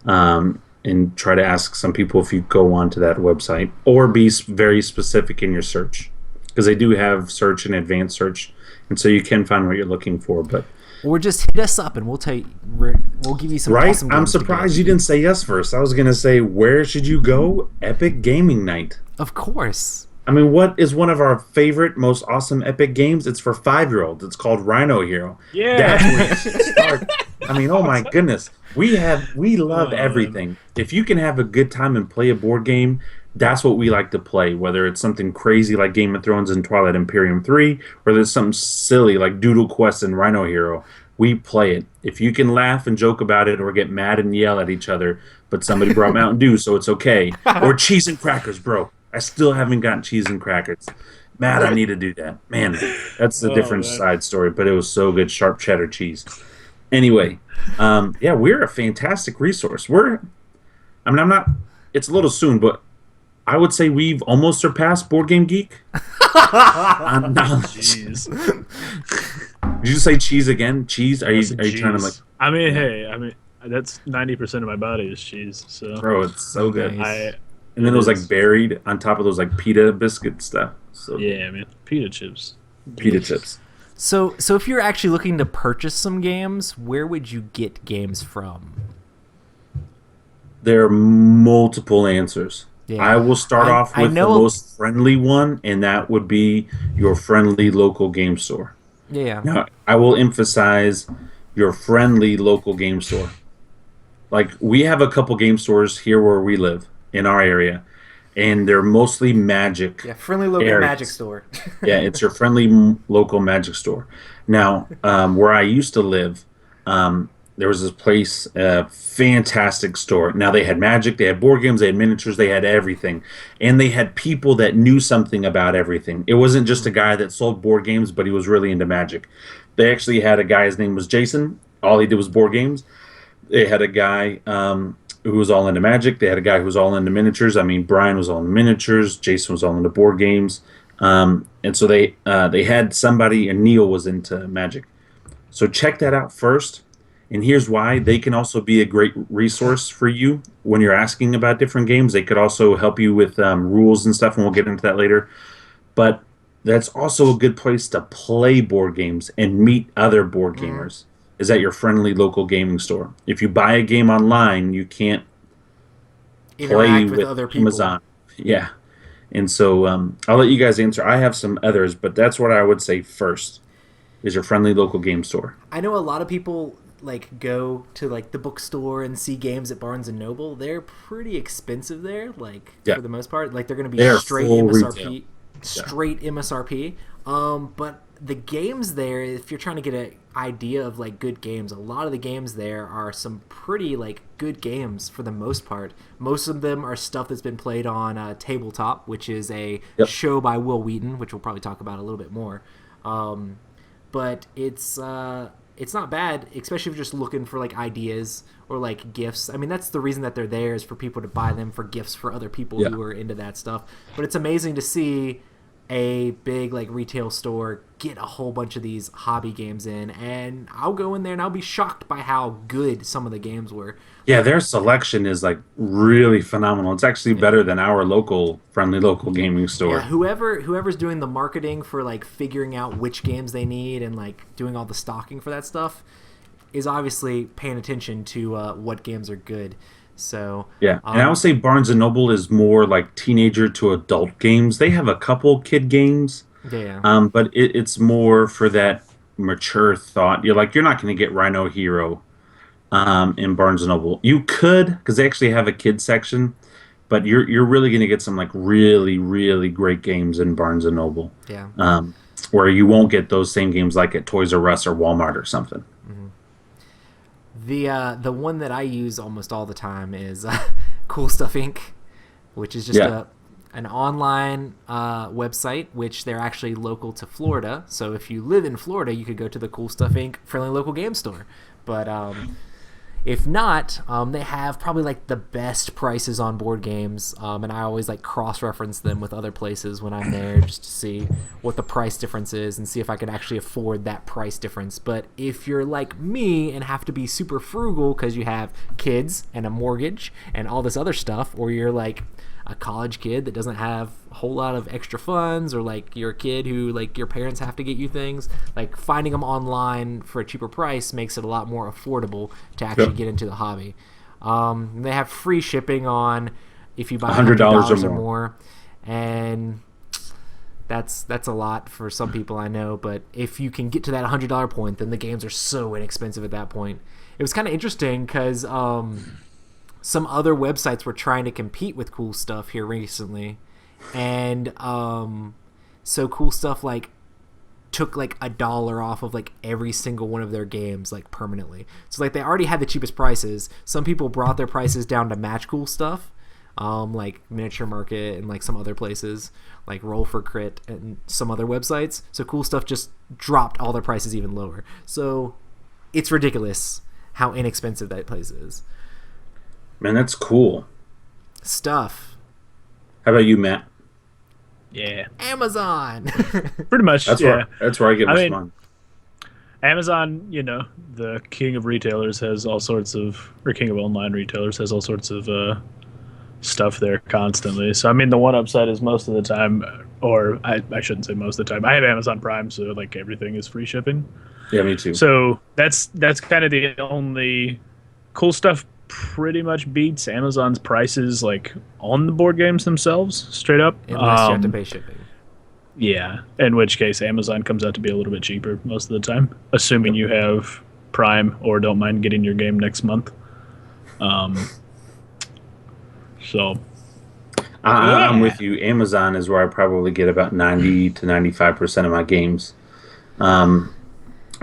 and try to ask some people if you go onto that website, or be very specific in your search, because they do have search and advanced search, and so you can find what you're looking for. But
or just hit us up and we'll tell you. We'll give you some awesome games.
I'm surprised you didn't say yes first. I was gonna say, where should you go? Epic Gaming Night.
Of course.
I mean, what is one of our favorite, most awesome Epic games? It's for 5-year-olds. It's called Rhino Hero.
Yeah.
That's where you should start. I mean, oh my goodness. We love everything. If you can have a good time and play a board game, that's what we like to play. Whether it's something crazy like Game of Thrones and Twilight Imperium 3, or there's something silly like Doodle Quest and Rhino Hero, we play it. If you can laugh and joke about it or get mad and yell at each other, but somebody brought Mountain Dew, so it's okay. Or cheese and crackers, bro. I still haven't gotten cheese and crackers. Matt, I need to do that. Man, that's a different side story, but it was so good. Sharp cheddar cheese. Anyway, yeah, we're a fantastic resource. I'm not, it's a little soon, but I would say we've almost surpassed Board Game Geek.
Jeez.
Did you say cheese again? Cheese? Are you trying to
I mean, that's 90% of my body is cheese. So,
bro, it's so good.
Nice.
And then it was buried on top of those pita biscuit stuff. So
yeah, man, pita chips.
Pita chips.
So if you're actually looking to purchase some games, where would you get games from?
There are multiple answers.
Yeah.
I will start off with the most friendly one, and that would be your friendly local game store.
Yeah.
Now, I will emphasize your friendly local game store. We have a couple game stores here where we live in our area, and they're mostly Magic.
Yeah, friendly local
areas.
Magic store.
Yeah, it's your friendly local Magic store. Now, where I used to live, there was this place, a fantastic store. Now, they had Magic, they had board games, they had miniatures, they had everything. And they had people that knew something about everything. It wasn't just a guy that sold board games, but he was really into Magic. They actually had a guy, his name was Jason. All he did was board games. They had a guy who was all into Magic. They had a guy who was all into miniatures. I mean, Brian was all into miniatures. Jason was all into board games. And so they had somebody, and Neil was into Magic. So check that out first. And here's why. They can also be a great resource for you when you're asking about different games. They could also help you with rules and stuff, and we'll get into that later. But that's also a good place to play board games and meet other board gamers, is at your friendly local gaming store. If you buy a game online, you can't play with
other people.
Amazon. Yeah. And so I'll let you guys answer. I have some others, but that's what I would say first, is your friendly local game store.
I know a lot of people go to the bookstore and see games at Barnes and Noble. They're pretty expensive there, for the most part. They're going to be straight MSRP, MSRP. But the games there, if you're trying to get idea of like good games. A lot of the games there are some pretty like good games for the most part. Most of them are stuff that's been played on Tabletop, which is a show by Will Wheaton, which we'll probably talk about a little bit more. But it's not bad, especially if you're just looking for like ideas or like gifts. I mean, that's the reason that they're there, is for people to buy them for gifts for other people who are into that stuff. But it's amazing to see a big like retail store get a whole bunch of these hobby games in, and I'll go in there and I'll be shocked by how good some of the games were.
Yeah, their selection is like really phenomenal. It's actually better than our friendly local gaming store.
Yeah, whoever's doing the marketing for like figuring out which games they need and like doing all the stocking for that stuff is obviously paying attention to what games are good. So
yeah, and I would say Barnes & Noble is more like teenager to adult games. They have a couple kid games, but it's more for that mature thought. You're not going to get Rhino Hero in Barnes & Noble. You could, because they actually have a kid section, but you're really going to get some like really, really great games in Barnes & Noble.
Yeah.
Where you won't get those same games like at Toys R Us or Walmart or something.
The one that I use almost all the time is Cool Stuff Inc., which is just an online website, which they're actually local to Florida. So if you live in Florida, you could go to the Cool Stuff Inc. friendly local game store. But if not, they have probably like the best prices on board games, and I always like cross-reference them with other places when I'm there just to see what the price difference is and see if I can actually afford that price difference. But if you're like me and have to be super frugal because you have kids and a mortgage and all this other stuff, or you're like a college kid that doesn't have a whole lot of extra funds, or like you're a kid who like your parents have to get you things, like finding them online for a cheaper price makes it a lot more affordable to actually get into the hobby. They have free shipping on if you buy $100 or more, and that's a lot for some people, I know, but if you can get to that $100 point, then the games are so inexpensive at that point. It was kind of interesting because some other websites were trying to compete with Cool Stuff here recently, and so Cool Stuff like took like $1 off of like every single one of their games like permanently. So like they already had the cheapest prices. Some people brought their prices down to match Cool Stuff, like Miniature Market and like some other places like Roll for Crit and some other websites. So Cool Stuff just dropped all their prices even lower. So it's ridiculous how inexpensive that place is.
Man, that's cool
stuff.
How about you, Matt?
Yeah,
Amazon.
Pretty much.
That's where I get my fun.
Amazon, the king of retailers, has all sorts of, or king of online retailers has all sorts of stuff there constantly. So I mean, the one upside is most of the time, or I shouldn't say most of the time. I have Amazon Prime, so like everything is free shipping.
Yeah, me too.
So that's kind of the only Cool Stuff. Pretty much beats Amazon's prices like on the board games themselves, straight up.
Unless you have to pay shipping.
Yeah, in which case Amazon comes out to be a little bit cheaper most of the time, assuming you have Prime or don't mind getting your game next month. So
I'm with you. Amazon is where I probably get about 90 to 95% of my games.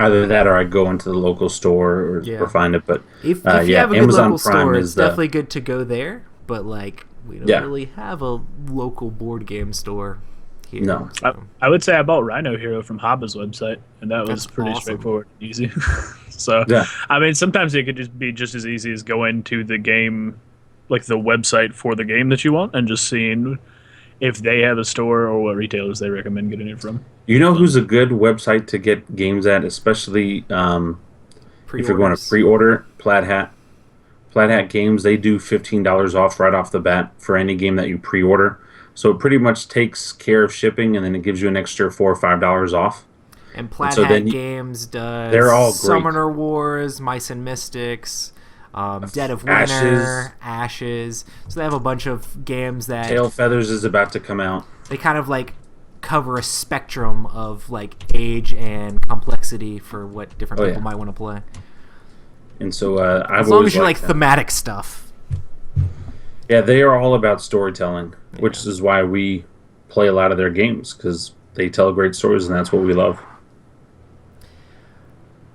Either that or I go into the local store or find it. But
if you have a good local store, it's definitely good to go there. But like we don't really have a local board game store here.
No.
So. I would say I bought Rhino Hero from Habba's website, and that was pretty straightforward and easy. So, I mean, sometimes it could just be just as easy as going to the game, like the website for the game that you want, and just seeing if they have a store or what retailers they recommend getting it from.
You know who's a good website to get games at, especially if you're going to pre-order? Plaid Hat. Plaid Hat Games, they do $15 off right off the bat for any game that you pre-order. So it pretty much takes care of shipping, and then it gives you an extra $4 or $5 off.
And Plaid Hat Games does
they're all great.
Summoner Wars, Mice and Mystics, Dead of Winter, Ashes. So they have a bunch of games that...
Tail Feathers is about to come out.
They kind of like cover a spectrum of like age and complexity for what different people might want to play.
And so
as long as you like thematic stuff.
Yeah, they are all about storytelling, which is why we play a lot of their games, because they tell great stories, and that's what we love.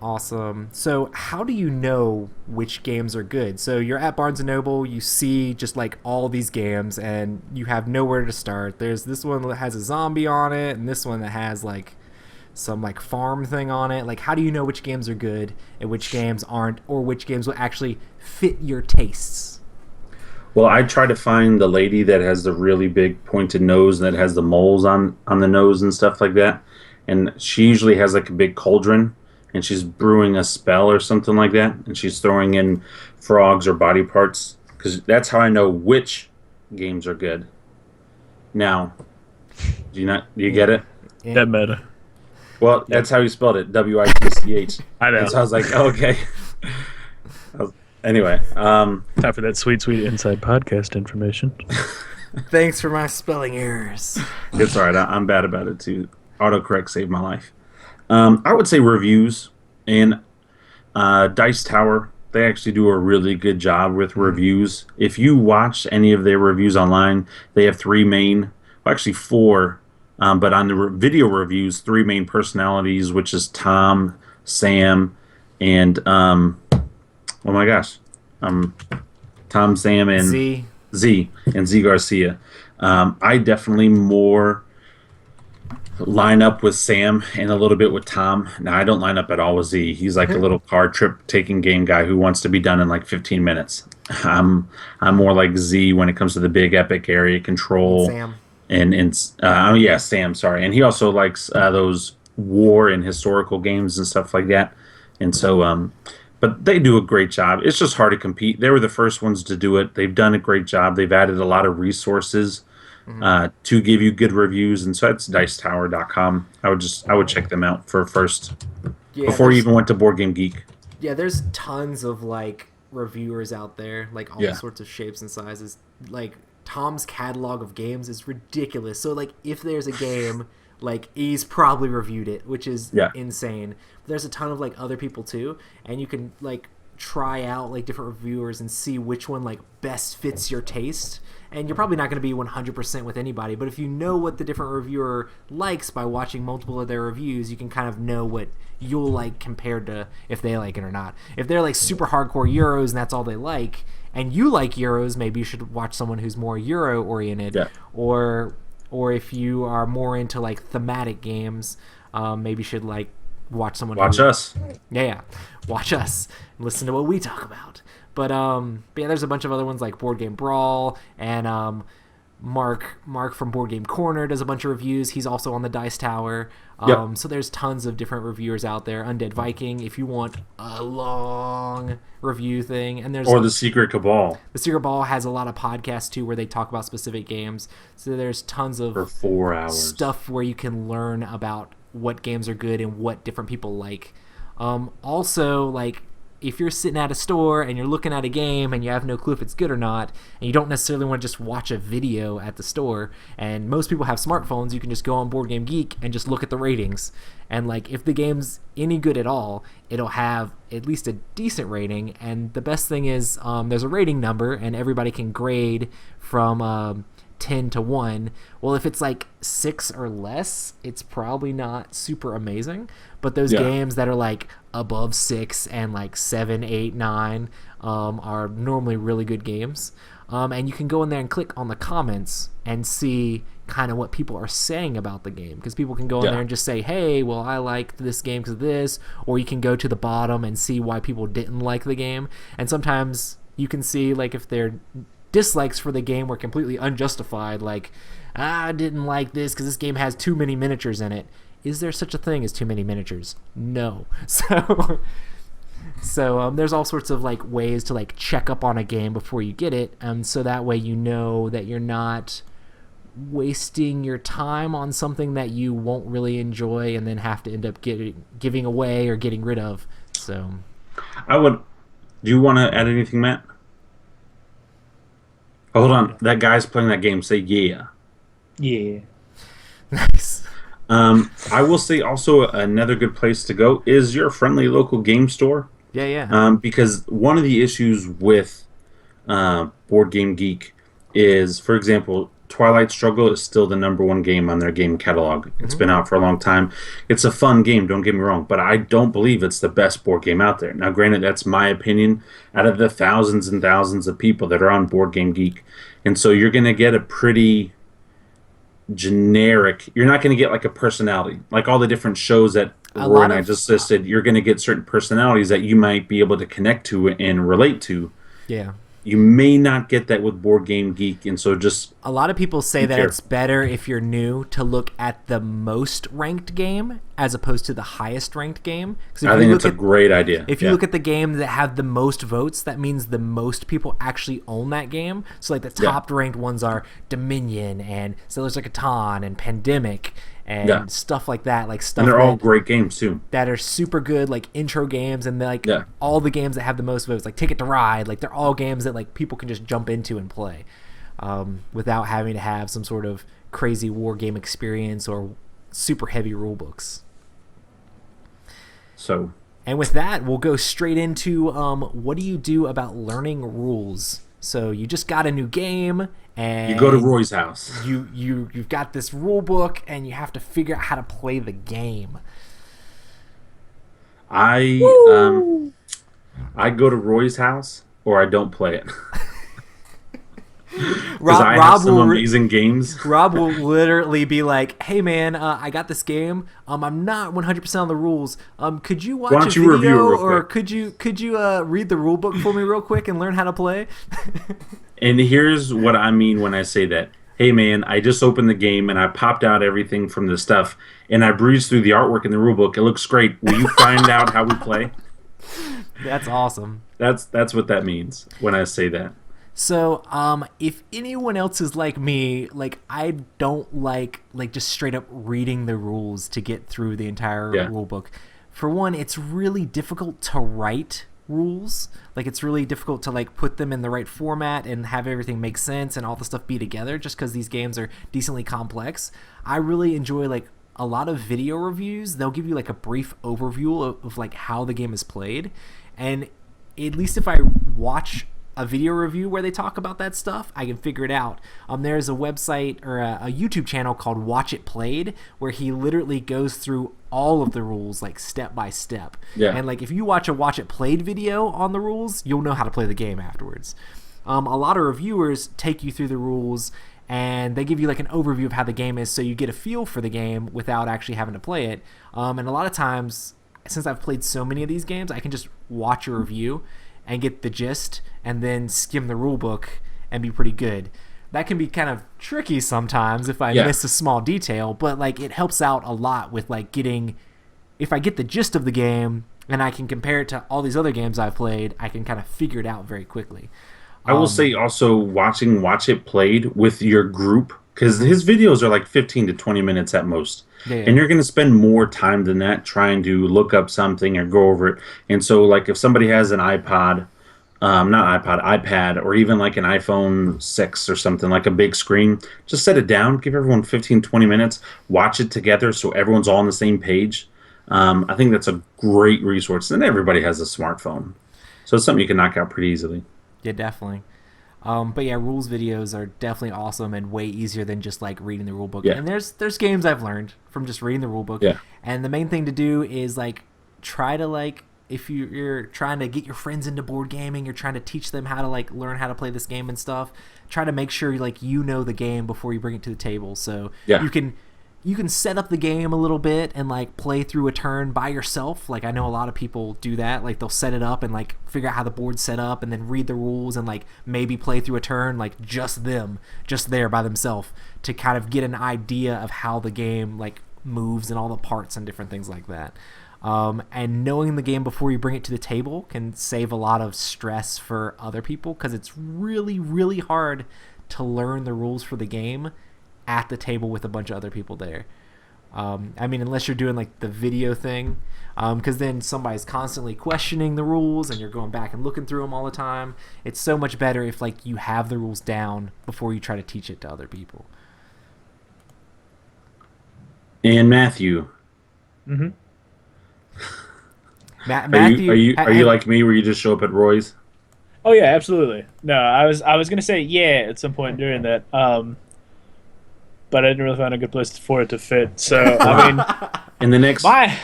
Awesome. So how do you know which games are good? So you're at Barnes & Noble, you see just like all these games and you have nowhere to start. There's this one that has a zombie on it and this one that has like some like farm thing on it. Like how do you know which games are good and which games aren't, or which games will actually fit your tastes?
Well, I try to find the lady that has the really big pointed nose and that has the moles on the nose and stuff like that. And she usually has like a big cauldron and she's brewing a spell or something like that, and she's throwing in frogs or body parts, because that's how I know which games are good. Now, do you get it?
Yeah. That meta.
Well, that's how you spelled it, WITCH.
I know.
And so I was like, okay. Anyway,
time for that sweet inside podcast information.
Thanks for my spelling errors.
It's all right. I'm bad about it too. Autocorrect saved my life. I would say reviews, and Dice Tower, they actually do a really good job with reviews. If you watch any of their reviews online, they have three main, well, actually four, but on the video reviews, three main personalities, which is Tom, Sam, and oh my gosh, Tom, Sam, and Z Garcia. I definitely more line up with Sam and a little bit with Tom. Now, I don't line up at all with Z. He's like a little card trip taking game guy who wants to be done in like 15 minutes. I'm more like Z when it comes to the big epic area control.
Sam.
Sam, sorry. And he also likes those war and historical games and stuff like that. And so, but they do a great job. It's just hard to compete. They were the first ones to do it. They've done a great job. They've added a lot of resources to give you good reviews, and so that's dicetower.com. I would check them out for first before you even went to Board Game Geek.
Yeah, there's tons of like reviewers out there, like all sorts of shapes and sizes. Like Tom's catalog of games is ridiculous. So like if there's a game, like he's probably reviewed it, which is insane. But there's a ton of like other people too, and you can like try out like different reviewers and see which one like best fits your taste. And you're probably not going to be 100% with anybody, but if you know what the different reviewer likes by watching multiple of their reviews, you can kind of know what you'll like compared to if they like it or not. If they're like super hardcore Euros and that's all they like, and you like Euros, maybe you should watch someone who's more Euro oriented.
Yeah.
Or if you are more into like thematic games, maybe you should like watch someone.
Watch us.
Yeah. Watch us. Listen to what we talk about. But yeah, there's a bunch of other ones like Board Game Brawl, and Mark from Board Game Corner does a bunch of reviews. He's also on the Dice Tower. So there's tons of different reviewers out there. Undead Viking, if you want a long review thing, and there's
the Secret Cabal.
The Secret Cabal has a lot of podcasts too, where they talk about specific games. So there's tons of
for 4 hours
stuff where you can learn about what games are good and what different people like. Also, like, if you're sitting at a store and you're looking at a game and you have no clue if it's good or not, and you don't necessarily want to just watch a video at the store, and most people have smartphones, you can just go on Board Game Geek and just look at the ratings. And like, if the game's any good at all, it'll have at least a decent rating. And the best thing is there's a rating number, and everybody can grade from 10 to 1. Well, if it's like 6 or less, it's probably not super amazing. But those games that are like above 6 and like 7, 8, 9 are normally really good games. And you can go in there and click on the comments and see kind of what people are saying about the game, because people can go in there and just say, hey, well, I liked this game because of this, or you can go to the bottom and see why people didn't like the game. And sometimes you can see like if their dislikes for the game were completely unjustified, like, I didn't like this because this game has too many miniatures in it. Is there such a thing as too many miniatures? No. So there's all sorts of like ways to like check up on a game before you get it, so that way you know that you're not wasting your time on something that you won't really enjoy and then have to end up giving away or getting rid of. So
do you want to add anything, Matt? Oh, hold on, that guy's playing that game. Say yeah.
Nice.
I will say also another good place to go is your friendly local game store.
Yeah.
Because one of the issues with Board Game Geek is, for example, Twilight Struggle is still the #1 game on their game catalog. It's been out for a long time. It's a fun game, don't get me wrong, but I don't believe it's the best board game out there. Now, granted, that's my opinion out of the thousands and thousands of people that are on Board Game Geek. And so you're going to get a pretty generic, you're not going to get like a personality. Like all the different shows that Roy and I just listed, you're going to get certain personalities that you might be able to connect to and relate to.
Yeah.
You may not get that with Board Game Geek, and so just
a lot of people say that it's better if you're new to look at the most ranked game as opposed to the highest ranked game.
I think it's a great idea.
If you look at the games that have the most votes, that means the most people actually own that game. So like the top ranked ones are Dominion and Settlers of Catan and Pandemic and stuff like that. Like stuff,
and they're all great games too.
That are super good, like intro games, and like all the games that have the most votes, like Ticket to Ride, like they're all games that like people can just jump into and play, without having to have some sort of crazy war game experience or super heavy rule books.
So,
and with that, we'll go straight into what do you do about learning rules? So you just got a new game, and
you go to Roy's house.
You've got this rule book, and you have to figure out how to play the game.
I go to Roy's house, or I don't play it. Because I have some amazing games.
Rob will literally be like, "Hey man, I got this game. I'm not 100% on the rules. Could you watch a video, or could you read the rule book for me real quick and learn how to play?"
And here's what I mean when I say that. Hey man, I just opened the game and I popped out everything from the stuff and I breezed through the artwork in the rule book. It looks great. Will you find out how we play?
That's awesome.
That's what that means when I say that.
So, if anyone else is like me, like I don't like just straight up reading the rules to get through the entire rule book. For one, it's really difficult to write rules. Like it's really difficult to like put them in the right format and have everything make sense and all the stuff be together just because these games are decently complex. I really enjoy like a lot of video reviews. They'll give you like a brief overview of like how the game is played. And at least if I watch a video review where they talk about that stuff, I can figure it out. There's a website or a YouTube channel called Watch It Played where he literally goes through all of the rules like step by step. Yeah. And like if you watch a Watch It Played video on the rules, you'll know how to play the game afterwards. A lot of reviewers take you through the rules and they give you like an overview of how the game is so you get a feel for the game without actually having to play it. And a lot of times, since I've played so many of these games, I can just watch a review and get the gist and then skim the rule book and be pretty good. That can be kind of tricky sometimes if I miss a small detail, but like it helps out a lot with like if I get the gist of the game and I can compare it to all these other games I've played, I can kind of figure it out very quickly.
I will say also Watch It Played with your group, because his videos are like 15 to 20 minutes at most. Yeah. And you're going to spend more time than that trying to look up something or go over it. And so, like, if somebody has an iPad, or even like an iPhone 6 or something, like a big screen, just set it down, give everyone 15, 20 minutes, watch it together so everyone's all on the same page. I think that's a great resource. And everybody has a smartphone. So it's something you can knock out pretty easily.
Yeah, definitely. But yeah, rules videos are definitely awesome and way easier than just like reading the rule book. Yeah. And there's games I've learned from just reading the rule book. Yeah. And the main thing to do is like try to like, if you're trying to get your friends into board gaming, you're trying to teach them how to like learn how to play this game and stuff, try to make sure like you know the game before you bring it to the table. So you can set up the game a little bit and like play through a turn by yourself. Like I know a lot of people do that. Like they'll set it up and like figure out how the board's set up and then read the rules and like maybe play through a turn like just there by themselves to kind of get an idea of how the game like moves and all the parts and different things like that. And knowing the game before you bring it to the table can save a lot of stress for other people because it's really, really hard to learn the rules for the game at the table with a bunch of other people there. I mean, unless you're doing like the video thing, because then somebody's constantly questioning the rules and you're going back and looking through them all the time. It's so much better if like you have the rules down before you try to teach it to other people.
And Matthew.
Mm-hmm.
Matthew, are you like me where you just show up at Roy's?
Oh yeah, absolutely. No, I was gonna say at some point during that. but I didn't really find a good place for it to fit. So I mean,
in the next,
bye.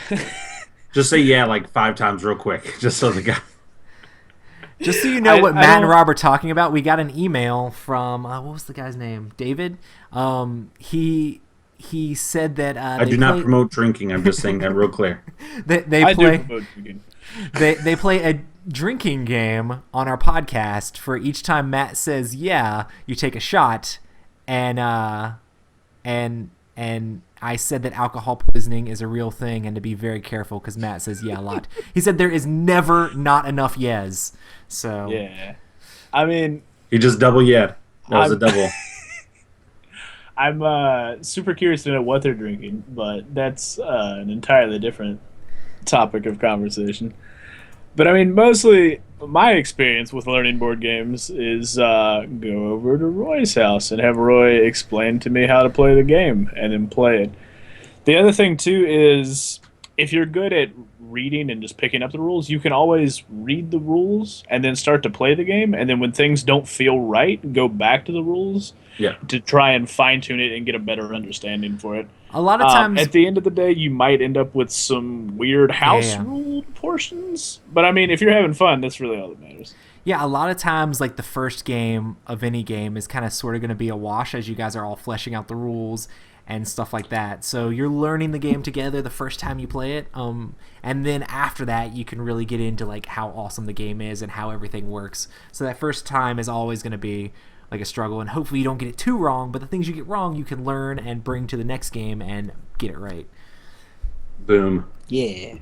Just say yeah like 5 times real quick, just so the guy.
Just so you know what Matt and Rob are talking about, we got an email from what was the guy's name? David. He said that
I do not promote drinking. I'm just saying that real clear.
They play a drinking game on our podcast. For each time Matt says yeah, you take a shot, and I said that alcohol poisoning is a real thing and to be very careful because Matt says yeah a lot. He said there is never not enough yes. So
yeah, I mean,
he just double yeah. That was a double.
I'm super curious to know what they're drinking, but that's an entirely different topic of conversation. But I mean, mostly my experience with learning board games is go over to Roy's house and have Roy explain to me how to play the game and then play it. The other thing, too, is if you're good at reading and just picking up the rules, you can always read the rules and then start to play the game. And then when things don't feel right, go back to the rules to try and fine-tune it and get a better understanding for it.
A lot of times,
at the end of the day, you might end up with some weird house rule portions. But I mean, if you're having fun, that's really all that matters.
Yeah, a lot of times, like the first game of any game is kind of sort of going to be a wash as you guys are all fleshing out the rules and stuff like that. So you're learning the game together the first time you play it, and then after that, you can really get into like how awesome the game is and how everything works. So that first time is always going to be like a struggle, and hopefully you don't get it too wrong, but the things you get wrong you can learn and bring to the next game and get it right.
Boom.
Yeah.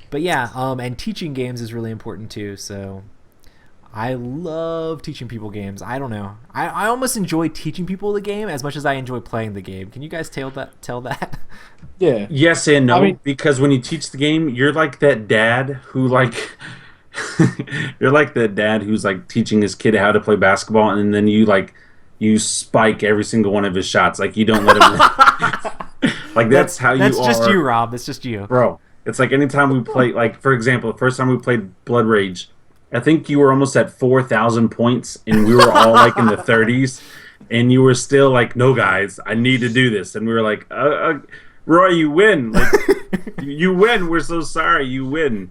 But yeah, and teaching games is really important too, so I love teaching people games. I don't know. I almost enjoy teaching people the game as much as I enjoy playing the game. Can you guys tell that?
Yeah.
Yes and no, because when you teach the game, you're like that dad who like you're like the dad who's like teaching his kid how to play basketball, and then you spike every single one of his shots. Like you don't let him. Like that's how you are.
That's just you, Rob. That's just you,
bro. It's like anytime we play. Like for example, the first time we played Blood Rage, I think you were almost at 4,000 points, and we were all like in the 30s, and you were still like, "No, guys, I need to do this," and we were like, "Roy, you win! Like, you win. We're so sorry, you win."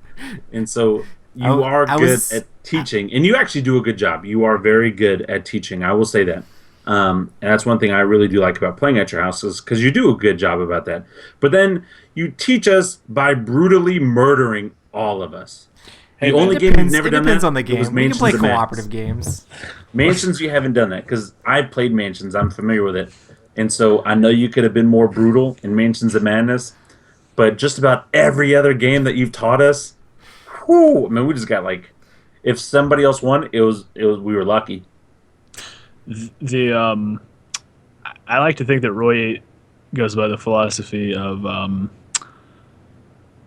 And so you are good at teaching, and you actually do a good job. You are very good at teaching. I will say that, and that's one thing I really do like about playing at your house is because you do a good job about that. But then you teach us by brutally murdering all of us.
Hey, the only game you've never done that. It depends on the game. We can play cooperative games.
Mansions, you haven't done that because I've played Mansions. I'm familiar with it, and so I know you could have been more brutal in Mansions of Madness. But just about every other game that you've taught us, whew, I mean, we just got like, if somebody else won, it was we were lucky.
I like to think that Roy goes by the philosophy of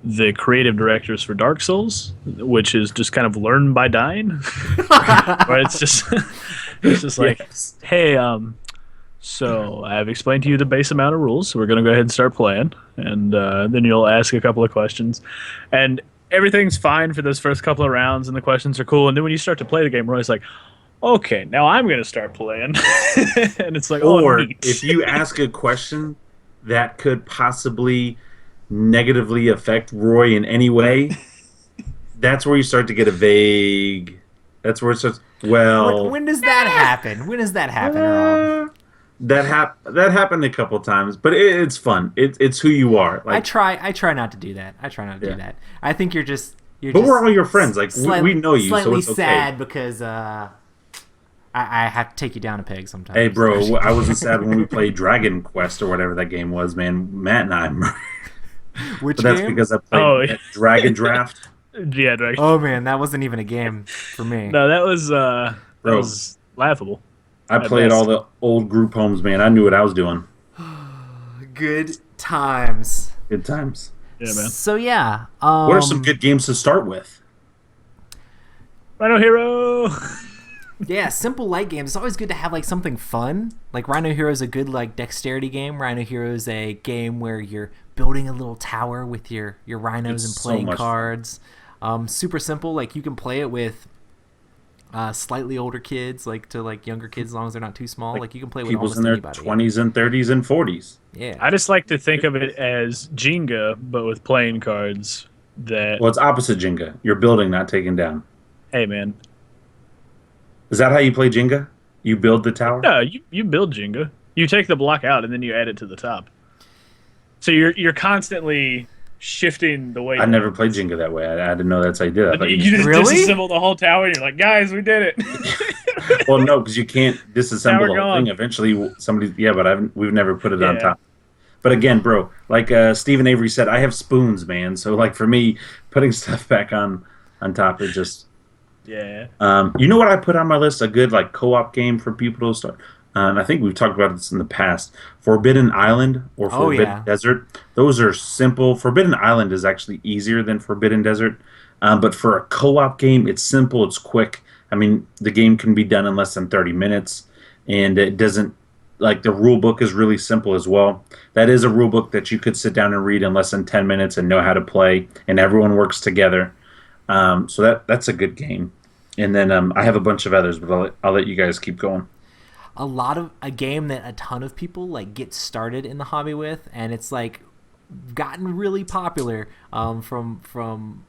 the creative directors for Dark Souls, which is just kind of learn by dying. Right? It's just like, yes. Hey, so I've explained to you the base amount of rules, so we're going to go ahead and start playing, and then you'll ask a couple of questions, and everything's fine for those first couple of rounds, and the questions are cool, and then when you start to play the game, Roy's like, okay, now I'm going to start playing. And it's like,
or if you ask a question that could possibly negatively affect Roy in any way, that's where you start to get a vague. That's where it starts. Well,
when does that happen? When does that happen, Rob?
That happened a couple times, but it's fun. It's who you are. Like,
I try not to do that. do that. I think you're just.
But we're all your friends. Like we know you, so it's okay.
Slightly sad because I have to take you down a peg sometimes.
Hey, bro, I wasn't sad when we played Dragon Quest or whatever that game was, man. Matt and I.
Which
but that's
game?
because I played Dragon Draft.
Yeah, Dragon.
Oh man, that wasn't even a game for me.
No, that was laughable.
I played all the old group homes, man. I knew what I was doing.
Good times.
Good times.
Yeah, man.
So yeah,
what are some good games to start with?
Rhino Hero.
Yeah, simple light games. It's always good to have like something fun. Like Rhino Hero is a good like dexterity game. Rhino Hero is a game where you're building a little tower with your rhinos and playing cards. Super simple. Like you can play it with slightly older kids, to younger kids, as long as they're not too small. Like you can play with
People's
almost
in their
anybody.
20s and 30s and 40s.
Yeah.
I just like to think of it as Jenga, but with playing cards. That
Well, it's opposite Jenga. You're building, not taking down.
Hey, man.
Is that how you play Jenga? You build the tower?
No, you build Jenga. You take the block out and then you add it to the top. So you're constantly shifting the way.
I never played Jenga that way. I didn't know that's how you did it. I thought
You just
Really?
disassemble the whole tower and you're like, guys, we did it.
Well, no, because you can't disassemble
Tower
the whole
gone.
thing. Eventually, somebody. Yeah, but we've never put it on
Yeah.
top. But again, bro, like Stephen Avery said, I have spoons, man. So like for me, putting stuff back on top is just.
Yeah.
You know what I put on my list? A good like co-op game for people to start. And I think we've talked about this in the past. Forbidden Island or Forbidden Desert. Those are simple. Forbidden Island is actually easier than Forbidden Desert. But for a co-op game, it's simple. It's quick. I mean, the game can be done in less than 30 minutes. And it doesn't, like, the rule book is really simple as well. That is a rule book that you could sit down and read in less than 10 minutes and know how to play. And everyone works together. So that's a good game. And then I have a bunch of others, but I'll let you guys keep going.
A game that a ton of people like get started in the hobby with, and it's like gotten really popular from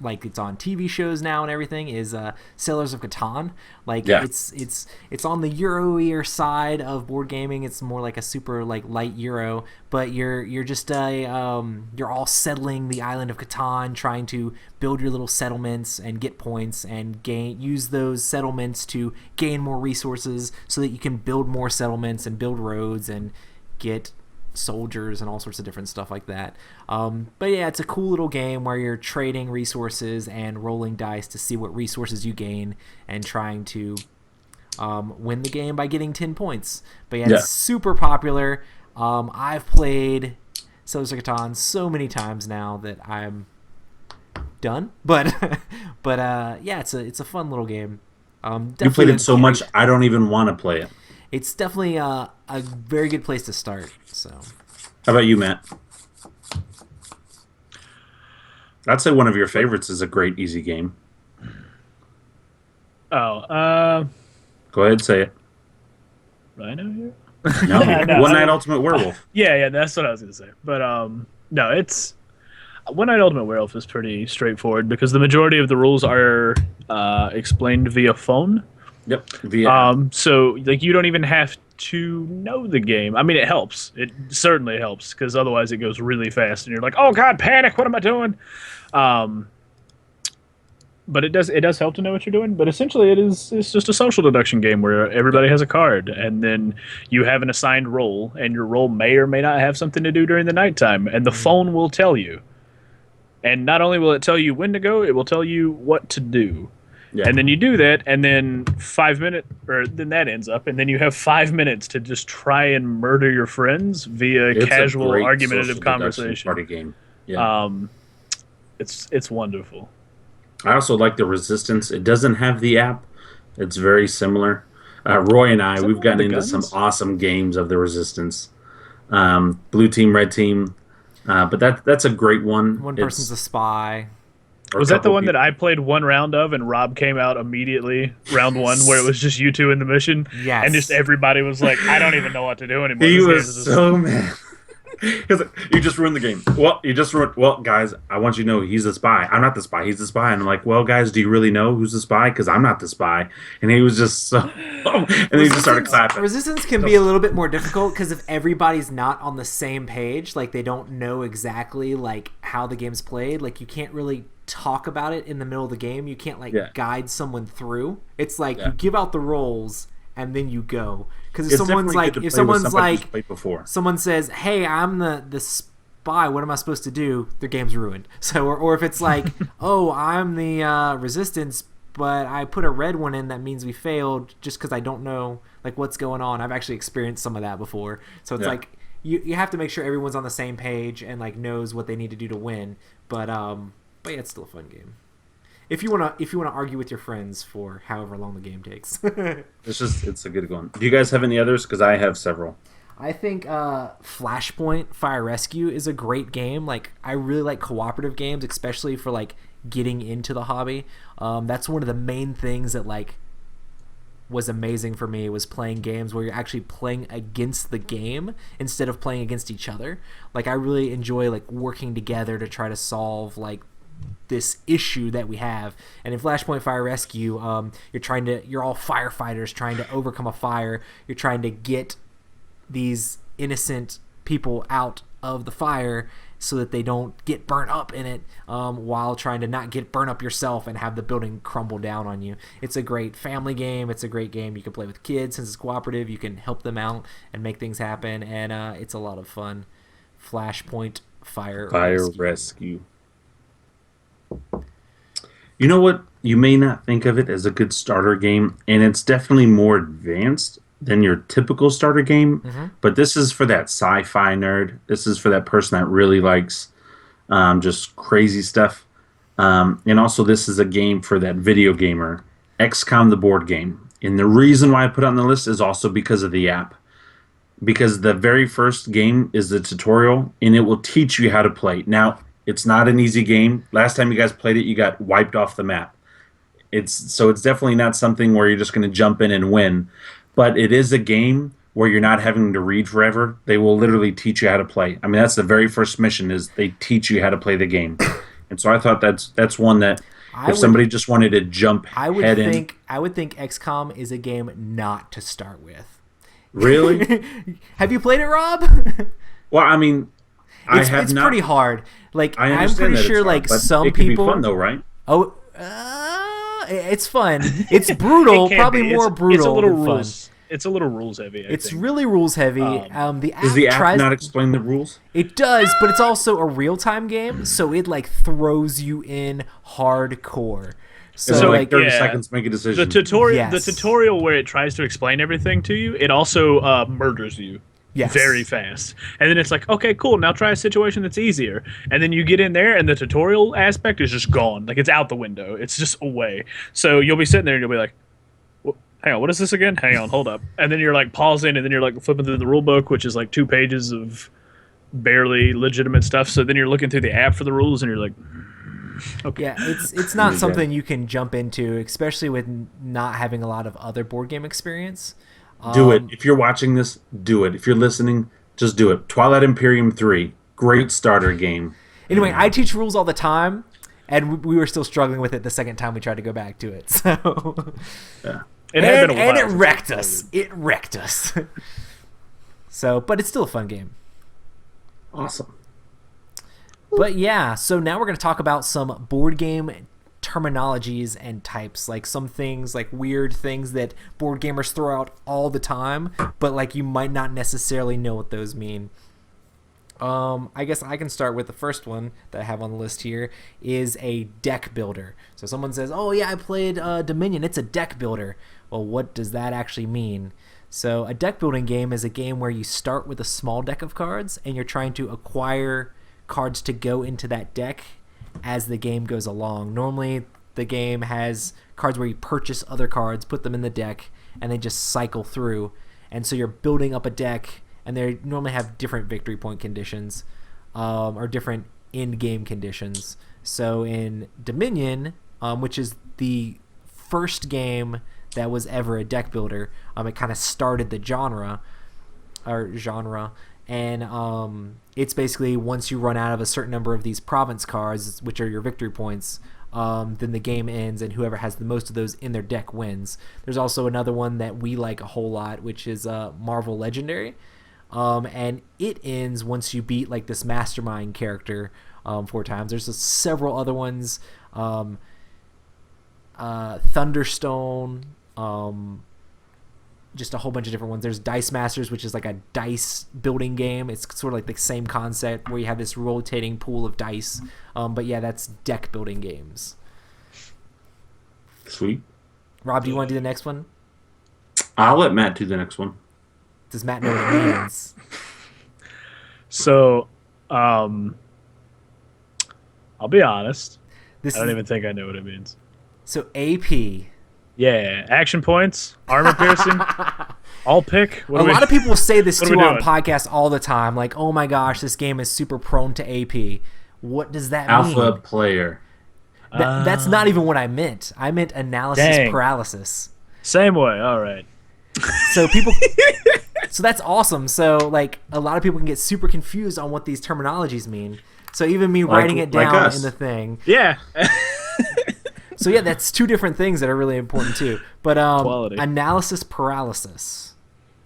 like it's on TV shows now and everything, is Sailors of Catan. Like it's on the Euro-ier side of board gaming. It's more like a super like light Euro, but you're just you're all settling the island of Catan, trying to build your little settlements and get points and use those settlements to gain more resources so that you can build more settlements and build roads and get soldiers and all sorts of different stuff like that. But yeah, it's a cool little game where you're trading resources and rolling dice to see what resources you gain and trying to win the game by getting 10 points. But yeah, it's super popular. I've played Sailors of Catan so many times now that I'm done. But yeah, it's a fun little game.
You played it so much, I don't even want to play it.
It's definitely a very good place to start. So,
how about you, Matt? I'd say one of your favorites is a great easy game.
Oh,
go ahead, say it.
Rhino here?
No, One Night Ultimate Werewolf.
Yeah, that's what I was gonna say. But no, it's One Night Ultimate Werewolf is pretty straightforward because the majority of the rules are explained via phone.
Yep.
So like you don't even have to know the game. I mean, it helps. It certainly helps because otherwise it goes really fast and you're like, oh god, panic! What am I doing? But it does help to know what you're doing. But essentially, it's just a social deduction game where everybody has a card and then you have an assigned role, and your role may or may not have something to do during the nighttime, and the phone will tell you. And not only will it tell you when to go, it will tell you what to do. Yeah. And then you do that, and then 5 minutes, or then that ends up, and then you have 5 minutes to just try and murder your friends via casual, argumentative conversation.
Party game. Yeah.
It's wonderful.
I also like the Resistance. It doesn't have the app. It's very similar. Roy and I, we've gotten into some awesome games of the Resistance. Blue team, red team. But that's a great one.
One person's a spy.
Was that the one that I played one round of and Rob came out immediately, round one, where it was just you two in the mission?
Yes.
And just everybody was like, I don't even know what to do anymore.
He was so mad. Because you just ruined the game. Well, guys, I want you to know he's the spy. I'm not the spy. He's the spy. And I'm like, well, guys, do you really know who's the spy? Because I'm not the spy. And he was just so... and then he just started clapping.
Resistance can be a little bit more difficult because if everybody's not on the same page, like they don't know exactly like how the game's played, like you can't really talk about it in the middle of the game. You can't guide someone through. It's like you give out the roles and then you go. Because if someone says, hey, I'm the spy, what am I supposed to do? Their game's ruined. So or if it's like, oh, I'm the Resistance, but I put a red one in, that means we failed just because I don't know like what's going on. I've actually experienced some of that before. So it's like you have to make sure everyone's on the same page and like knows what they need to do to win. But yeah, it's still a fun game. If you wanna argue with your friends for however long the game takes.
It's a good one. Do you guys have any others? Because I have several.
I think Flashpoint Fire Rescue is a great game. Like, I really like cooperative games, especially for like getting into the hobby. That's one of the main things that like was amazing for me, was playing games where you're actually playing against the game instead of playing against each other. Like, I really enjoy like working together to try to solve like this issue that we have. And in Flashpoint Fire Rescue, you're all firefighters trying to overcome a fire. You're trying to get these innocent people out of the fire so that they don't get burnt up in it, while trying to not get burnt up yourself and have the building crumble down on you. It's a great family game. It's a great game you can play with kids. Since it's cooperative, you can help them out and make things happen, and it's a lot of fun. Flashpoint Fire
Rescue. You know what? You may not think of it as a good starter game, and it's definitely more advanced than your typical starter game, but this is for that sci-fi nerd. This is for that person that really likes just crazy stuff. And also, this is a game for that video gamer, XCOM the board game. And the reason why I put it on the list is also because of the app. Because the very first game is the tutorial, and it will teach you how to play. Now, it's not an easy game. Last time you guys played it, you got wiped off the map. It's definitely not something where you're just going to jump in and win. But it is a game where you're not having to read forever. They will literally teach you how to play. I mean, that's the very first mission, is they teach you how to play the game. And so I thought that's one that somebody just wanted to jump head in.
I would think XCOM is a game not to start with.
Really?
Have you played it, Rob?
Well, I mean,
it's pretty hard. Like, I'm pretty sure like
hard,
some
it can
people
be fun though, right?
Oh, it's fun. It's brutal. Probably more brutal.
It's a little
than
rules.
Fun.
It's a little rules heavy.
It's really rules heavy.
Does the app not explain the rules?
It does, but it's also a real time game, so it like throws you in hardcore.
So like 30 seconds, make a decision.
The tutorial where it tries to explain everything to you, it also murders you. Yes. Very fast. And then it's like, okay, cool, now try a situation that's easier. And then you get in there and the tutorial aspect is just gone. Like, it's out the window. It's just away. So you'll be sitting there and you'll be like, hang on, what is this again? Hang on, hold up. And then you're like pausing and then you're like flipping through the rule book, which is like 2 pages of barely legitimate stuff. So then you're looking through the app for the rules and you're like, okay.
Yeah, it's not something you can jump into, especially with not having a lot of other board game experience.
Do it. If you're watching this, do it. If you're listening, just do it. Twilight Imperium 3, great starter game.
Anyway, I teach rules all the time, and we were still struggling with it the second time we tried to go back to it. So,
yeah.
It wrecked us. It wrecked us. So, but it's still a fun game.
Awesome.
But yeah, so now we're going to talk about some board game terminologies and types, like some things, like weird things that board gamers throw out all the time, but like you might not necessarily know what those mean. I guess I can start with the first one that I have on the list here, is a deck builder. So someone says, oh yeah, I played Dominion, it's a deck builder. Well, what does that actually mean? So a deck building game is a game where you start with a small deck of cards and you're trying to acquire cards to go into that deck as the game goes along. Normally, the game has cards where you purchase other cards, put them in the deck, and they just cycle through. And so you're building up a deck, and they normally have different victory point conditions, or different end-game conditions. So in Dominion, which is the first game that was ever a deck builder, it kind of started the genre. And it's basically once you run out of a certain number of these province cards, which are your victory points, then the game ends, and whoever has the most of those in their deck wins. There's also another one that we like a whole lot, which is Marvel Legendary, and it ends once you beat like this mastermind character 4 times. There's several other ones, Thunderstone, just a whole bunch of different ones. There's Dice Masters, which is like a dice building game. It's sort of like the same concept where you have this rotating pool of dice. But yeah, that's deck building games.
Sweet.
Rob, do you want to do the next one?
I'll let Matt do the next one.
Does Matt know what it means?
So, I'll be honest. I don't even think I know what it means.
So AP.
Yeah, action points, armor piercing. I'll pick.
A lot of people say this too on podcasts all the time. Like, oh my gosh, this game is super prone to AP. What does that mean?
Alpha player.
That's not even what I meant. I meant analysis paralysis.
Same way. All right.
So so that's awesome. So like a lot of people can get super confused on what these terminologies mean. So even me writing it down in the thing.
Yeah.
So yeah, that's two different things that are really important too. But analysis paralysis.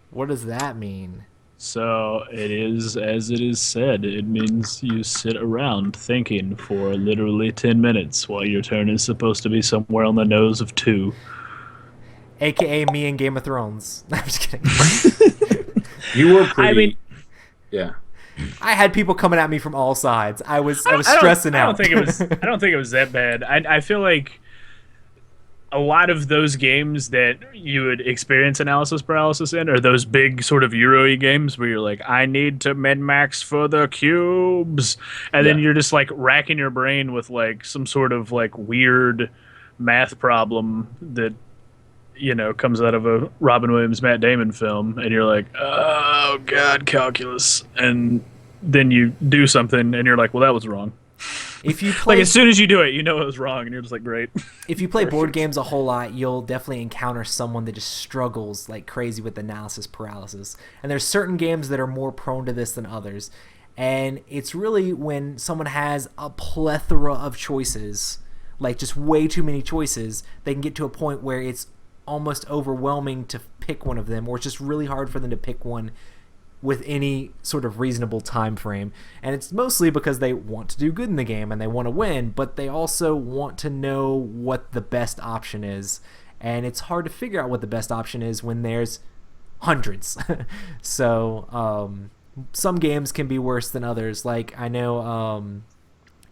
What does that mean?
So it is as it is said. It means you sit around thinking for literally 10 minutes while your turn is supposed to be somewhere on the nose of 2.
AKA me in Game of Thrones. I'm just kidding.
You were pretty. Yeah.
I had people coming at me from all sides. I was stressing out.
I don't think it was that bad. I feel like a lot of those games that you would experience analysis paralysis in are those big sort of Euro-y games where you're like, I need to min-max for the cubes. And then you're just like racking your brain with like some sort of like weird math problem that, you know, comes out of a Robin Williams, Matt Damon film. And you're like, oh God, calculus. And then you do something and you're like, well, that was wrong.
If you play,
like as soon as you do it, you know it was wrong, and you're just like, great.
If you play board games a whole lot, you'll definitely encounter someone that just struggles like crazy with analysis paralysis. And there's certain games that are more prone to this than others. And it's really when someone has a plethora of choices, like just way too many choices, they can get to a point where it's almost overwhelming to pick one of them, or it's just really hard for them to pick one with any sort of reasonable time frame. And it's mostly because they want to do good in the game and they want to win, but they also want to know what the best option is. And it's hard to figure out what the best option is when there's hundreds. So some games can be worse than others. Like I know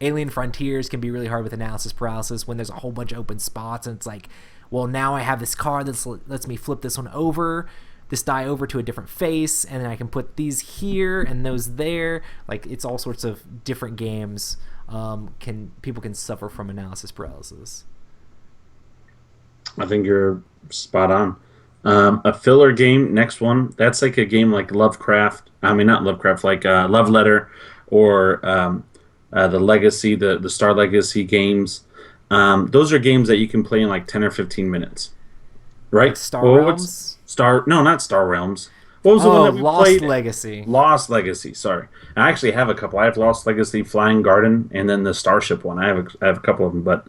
Alien Frontiers can be really hard with analysis paralysis when there's a whole bunch of open spots and it's like, well, now I have this card that lets me flip this die over to a different face, and then I can put these here and those there. Like it's all sorts of different games. People can suffer from analysis paralysis.
I think you're spot on. A filler game, next one. That's like a game like Lovecraft. I mean, not Lovecraft, like Love Letter or the Legacy, the Star Legacy games. Those are games that you can play in like 10 or 15 minutes, right?
Like Star Realms?
No, not Star Realms. What was the one that we
Lost
played?
Legacy.
Lost Legacy. Sorry, I actually have a couple. I have Lost Legacy, Flying Garden, and then the Starship one. I have a couple of them, but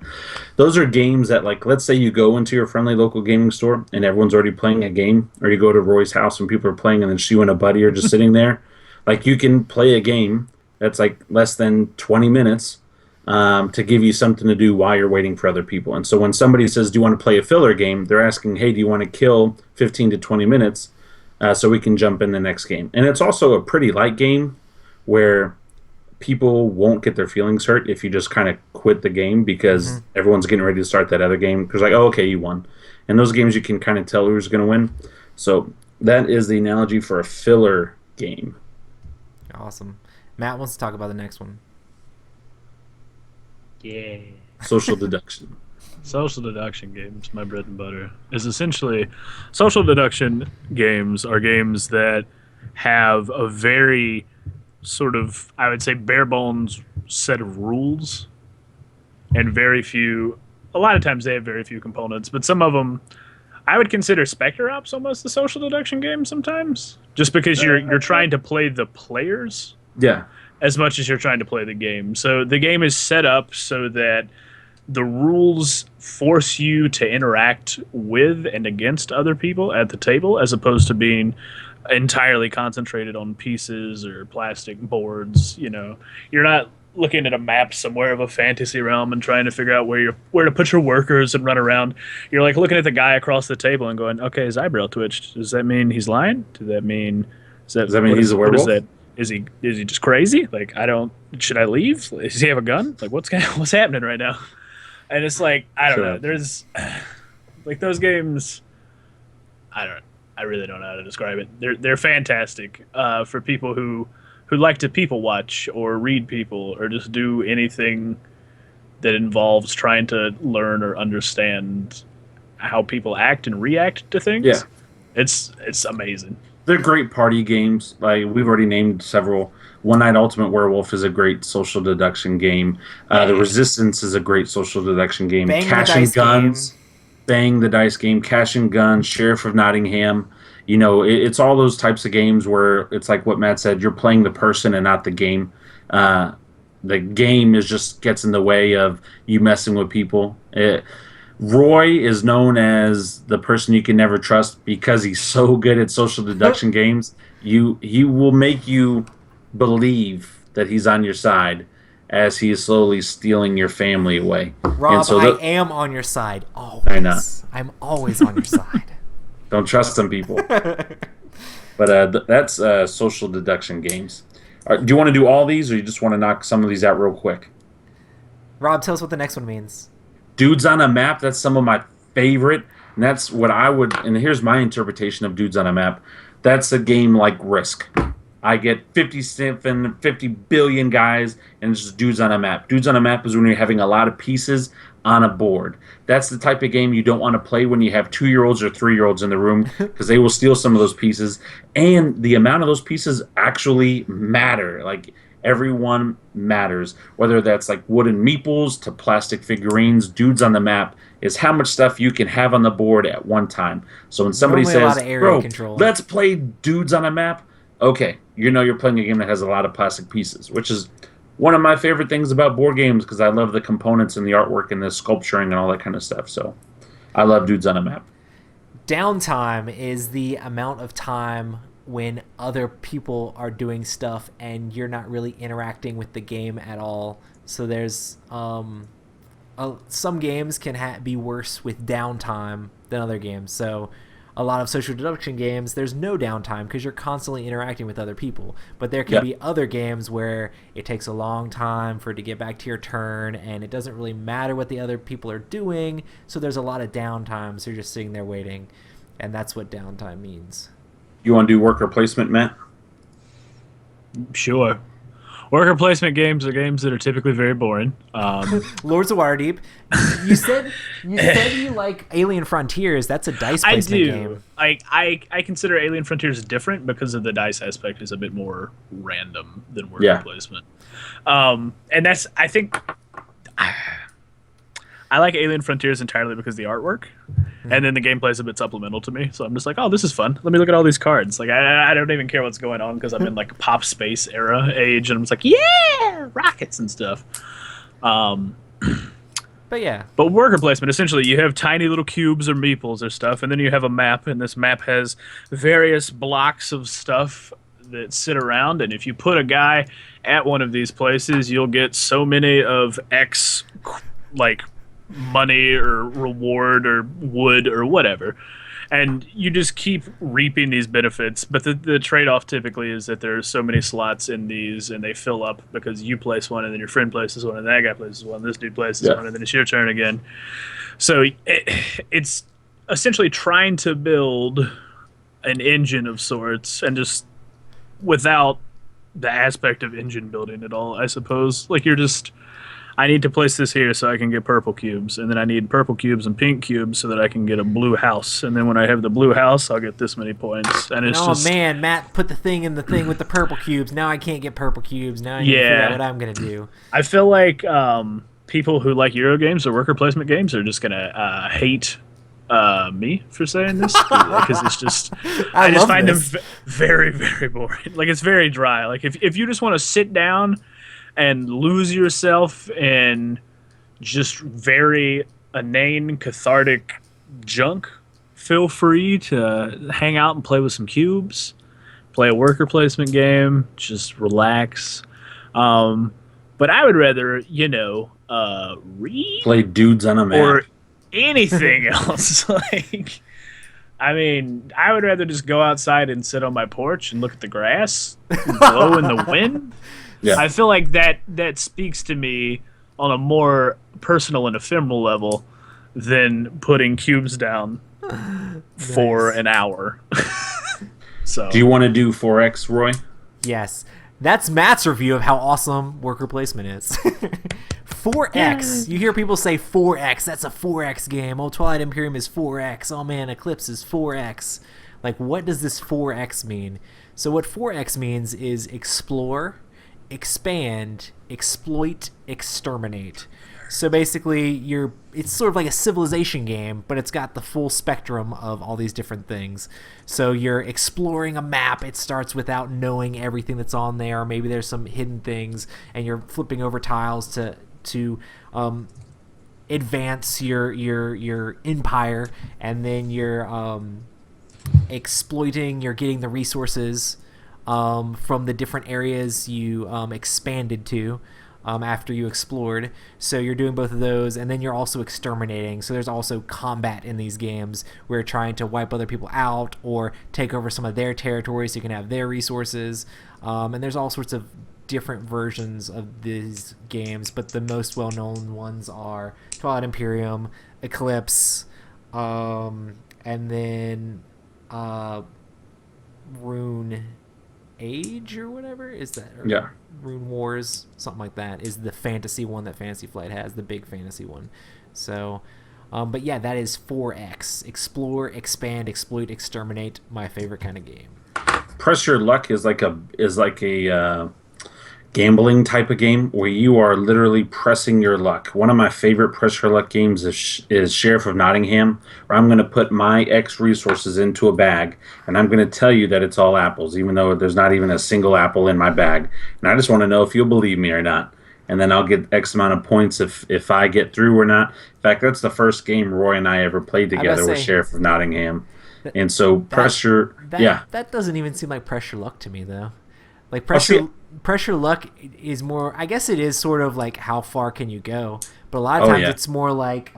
those are games that, like, let's say you go into your friendly local gaming store and everyone's already playing a game, or you go to Roy's house and people are playing, and then you and a buddy are just sitting there. Like you can play a game that's like less than 20 minutes. To give you something to do while you're waiting for other people. And so when somebody says, do you want to play a filler game? They're asking, hey, do you want to kill 15 to 20 minutes so we can jump in the next game? And it's also a pretty light game where people won't get their feelings hurt if you just kind of quit the game because everyone's getting ready to start that other game. Because like, oh, okay, you won. And those games you can kind of tell who's going to win. So that is the analogy for a filler game.
Awesome. Matt wants to talk about the next one.
Yeah.
Social deduction.
Social deduction games, my bread and butter, is essentially social deduction games are games that have a very sort of, I would say, bare bones set of rules and a lot of times they have very few components, but some of them I would consider Spectre Ops almost a social deduction game sometimes, just because you're trying to play the players.
Yeah.
As much as you're trying to play the game. So the game is set up so that the rules force you to interact with and against other people at the table, as opposed to being entirely concentrated on pieces or plastic boards. You know, you're not looking at a map somewhere of a fantasy realm and trying to figure out where to put your workers and run around. You're like looking at the guy across the table and going, okay, his eyebrow twitched. Does that mean he's lying? Does that mean he's a werewolf? What is that? Is he just crazy? Like, should I leave? Does he have a gun? Like, what's happening right now? And it's like, I don't know. There's like those games. I really don't know how to describe it. They're fantastic for people who like to people watch or read people or just do anything that involves trying to learn or understand how people act and react to things.
Yeah.
It's amazing.
They're great party games. Like we've already named several. One Night Ultimate Werewolf is a great social deduction game. The Resistance is a great social deduction game. Cash and Guns, Bang the Dice game, Cash and Guns, Sheriff of Nottingham. You know, it's all those types of games where it's like what Matt said. You're playing the person and not the game. The game gets in the way of you messing with people. Roy is known as the person you can never trust because he's so good at social deduction games. He will make you believe that he's on your side as he is slowly stealing your family away.
Rob, I am on your side always.
I know.
I'm always on your side.
Don't trust some people. But that's social deduction games. Do you want to do all these, or you just want to knock some of these out real quick?
Rob, tell us what the next one means.
Dudes on a Map, that's some of my favorite. And that's what I would... And here's my interpretation of Dudes on a Map. That's a game like Risk. I get 50 billion guys, and it's just dudes on a map. Dudes on a map is when you're having a lot of pieces on a board. That's the type of game you don't want to play when you have 2-year-olds or 3-year-olds in the room, because they will steal some of those pieces. And the amount of those pieces actually matter. Like, everyone matters. Whether that's like wooden meeples to plastic figurines, Dudes on the Map is how much stuff you can have on the board at one time. So when somebody says, bro, let's play Dudes on a Map, okay, you know you're playing a game that has a lot of plastic pieces, which is one of my favorite things about board games because I love the components and the artwork and the sculpturing and all that kind of stuff. So I love Dudes on a Map.
Downtime is the amount of time when other people are doing stuff and you're not really interacting with the game at all. So there's some games can be worse with downtime than other games. So a lot of social deduction games, there's no downtime because you're constantly interacting with other people. But there can be other games where it takes a long time for it to get back to your turn, and it doesn't really matter what the other people are doing, so there's a lot of downtime, so you're just sitting there waiting, and that's what downtime means.
You want to do worker placement, Matt?
Sure. Worker placement games are games that are typically very boring.
Lords of Waterdeep. You said you like Alien Frontiers. That's a dice placement game.
I consider Alien Frontiers different because of the dice aspect is a bit more random than worker placement. And that's, I think, I like Alien Frontiers entirely because of the artwork. And then the gameplay is a bit supplemental to me, so I'm just like, oh, this is fun. Let me look at all these cards. Like, I don't even care what's going on because I'm in like pop space era age, and I'm just like, yeah, rockets and stuff.
But yeah.
But worker placement, essentially, you have tiny little cubes or meeples or stuff, and then you have a map, and this map has various blocks of stuff that sit around, and if you put a guy at one of these places, you'll get so many of X, like, money or reward or wood or whatever, and you just keep reaping these benefits. But the trade-off typically is that there's so many slots in these and they fill up because you place one and then your friend places one and that guy places one, this dude places one, and then it's your turn again. So it's essentially trying to build an engine of sorts, and just without the aspect of engine building at all, I suppose. Like, you're just, I need to place this here so I can get purple cubes, and then I need purple cubes and pink cubes so that I can get a blue house, and then when I have the blue house, I'll get this many points. And it's
man, Matt put the thing in the thing with the purple cubes. Now I can't get purple cubes. Now I need to figure out what I'm gonna do.
I feel like people who like Euro games or worker placement games are just gonna hate me for saying this because it's just I just find them very, very boring. Like, it's very dry. Like, if you just want to sit down and lose yourself in just very inane, cathartic junk, feel free to hang out and play with some cubes, play a worker placement game, just relax. But I would rather, read,
play Dudes on a Map,
or anything else. Like, I mean, I would rather just go outside and sit on my porch and look at the grass blow in the wind. Yeah. I feel like that speaks to me on a more personal and ephemeral level than putting cubes down for an hour. So,
do you want to do 4X, Roy?
Yes. That's Matt's review of how awesome worker placement is. 4X. You hear people say 4X. That's a 4X game. Oh, Twilight Imperium is 4X. Oh, man, Eclipse is 4X. Like, what does this 4X mean? So what 4X means is explore, expand, exploit, exterminate. So basically, it's sort of like a civilization game, but it's got the full spectrum of all these different things. So you're exploring a map. It starts without knowing everything that's on there. Maybe there's some hidden things, and you're flipping over tiles to advance your empire, and then you're exploiting. You're getting the resources from the different areas you expanded to. After you explored. So you're doing both of those, and then you're also exterminating. So there's also combat in these games where you're trying to wipe other people out or take over some of their territory so you can have their resources. And there's all sorts of different versions of these games, but the most well-known ones are Twilight Imperium, Eclipse, and then Rune Age or whatever is that? Or
yeah.
Rune Wars, something like that, is the fantasy one that Fantasy Flight has, the big fantasy one. So, but yeah, that is 4X. Explore, expand, exploit, exterminate. My favorite kind of game.
Press Your Luck is like a gambling type of game where you are literally pressing your luck. One of my favorite Press Your Luck games is Sheriff of Nottingham, where I'm going to put my X resources into a bag, and I'm going to tell you that it's all apples, even though there's not even a single apple in my bag. And I just want to know if you'll believe me or not. And then I'll get X amount of points if I get through or not. In fact, that's the first game Roy and I ever played together with Sheriff of Nottingham. And so
that doesn't even seem like Press Your Luck to me, though. Like Pressure Luck is more, I guess it is sort of like how far can you go, but a lot of times it's more like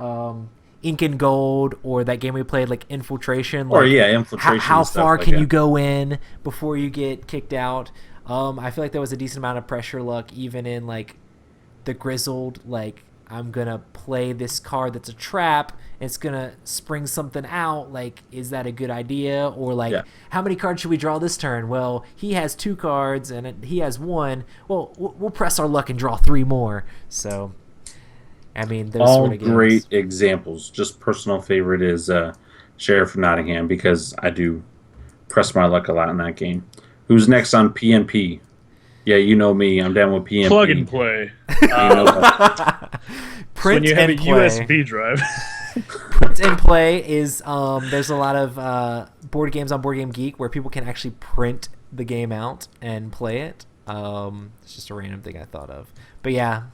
Ink and Gold, or that game we played, like Infiltration. Like,
Infiltration.
How far can you go in before you get kicked out? I feel like there was a decent amount of Pressure Luck even in like the Grizzled. Like, I'm gonna play this card that's a trap. It's gonna spring something out. Like, is that a good idea? Or like, how many cards should we draw this turn? Well, he has 2 cards and he has 1. Well, we'll press our luck and draw 3 more. So, I mean, those
all
sort of games.
Great examples. Just personal favorite is Sheriff of Nottingham, because I do press my luck a lot in that game. Who's next on PNP? Yeah, you know me. I'm down with PNP.
Plug and play.
Print
when you have
and
a
play.
USB drive.
Print and play is there's a lot of board games on Board Game Geek where people can actually print the game out and play it. It's just a random thing I thought of. But yeah,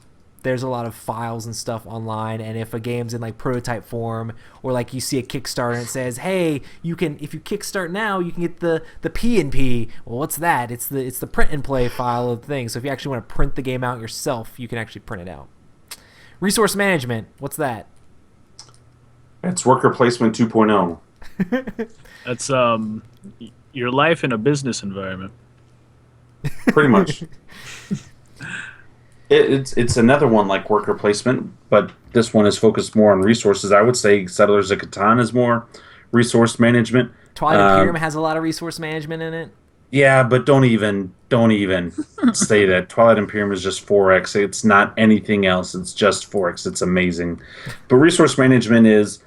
there's a lot of files and stuff online, and if a game's in like prototype form, or like you see a Kickstarter and it says, hey, you can, if you kickstart now, you can get the P&P. Well, what's that? It's the print and play file of the thing. So if you actually want to print the game out yourself, you can actually print it out. Resource management, what's that?
It's worker placement 2.0.
That's your life in a business environment.
Pretty much. It's another one like worker placement, but this one is focused more on resources. I would say Settlers of Catan is more resource management.
Twilight Imperium has a lot of resource management in it.
Yeah, but don't even say that. Twilight Imperium is just 4X. It's not anything else. It's just 4X. It's amazing. But resource management is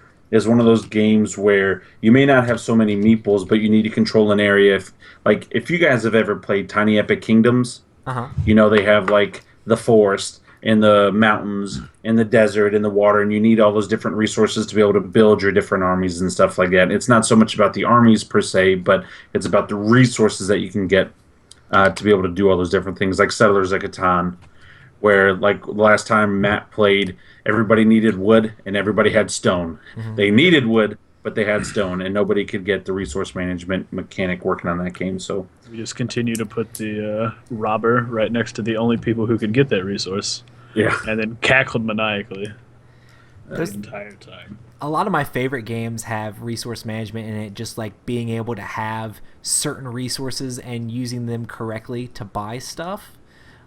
one of those games where you may not have so many meeples, but you need to control an area. If you guys have ever played Tiny Epic Kingdoms, you know they have like the forest and the mountains and the desert and the water, and you need all those different resources to be able to build your different armies and stuff like that. It's not so much about the armies per se, but it's about the resources that you can get to be able to do all those different things, like Settlers of Catan, where like the last time Matt played, everybody needed wood and everybody had stone. They needed wood, but they had stone, and nobody could get the resource management mechanic working on that game. So
we just continue to put the robber right next to the only people who could get that resource.
Yeah.
And then cackled maniacally the entire time.
A lot of my favorite games have resource management in it, just like being able to have certain resources and using them correctly to buy stuff.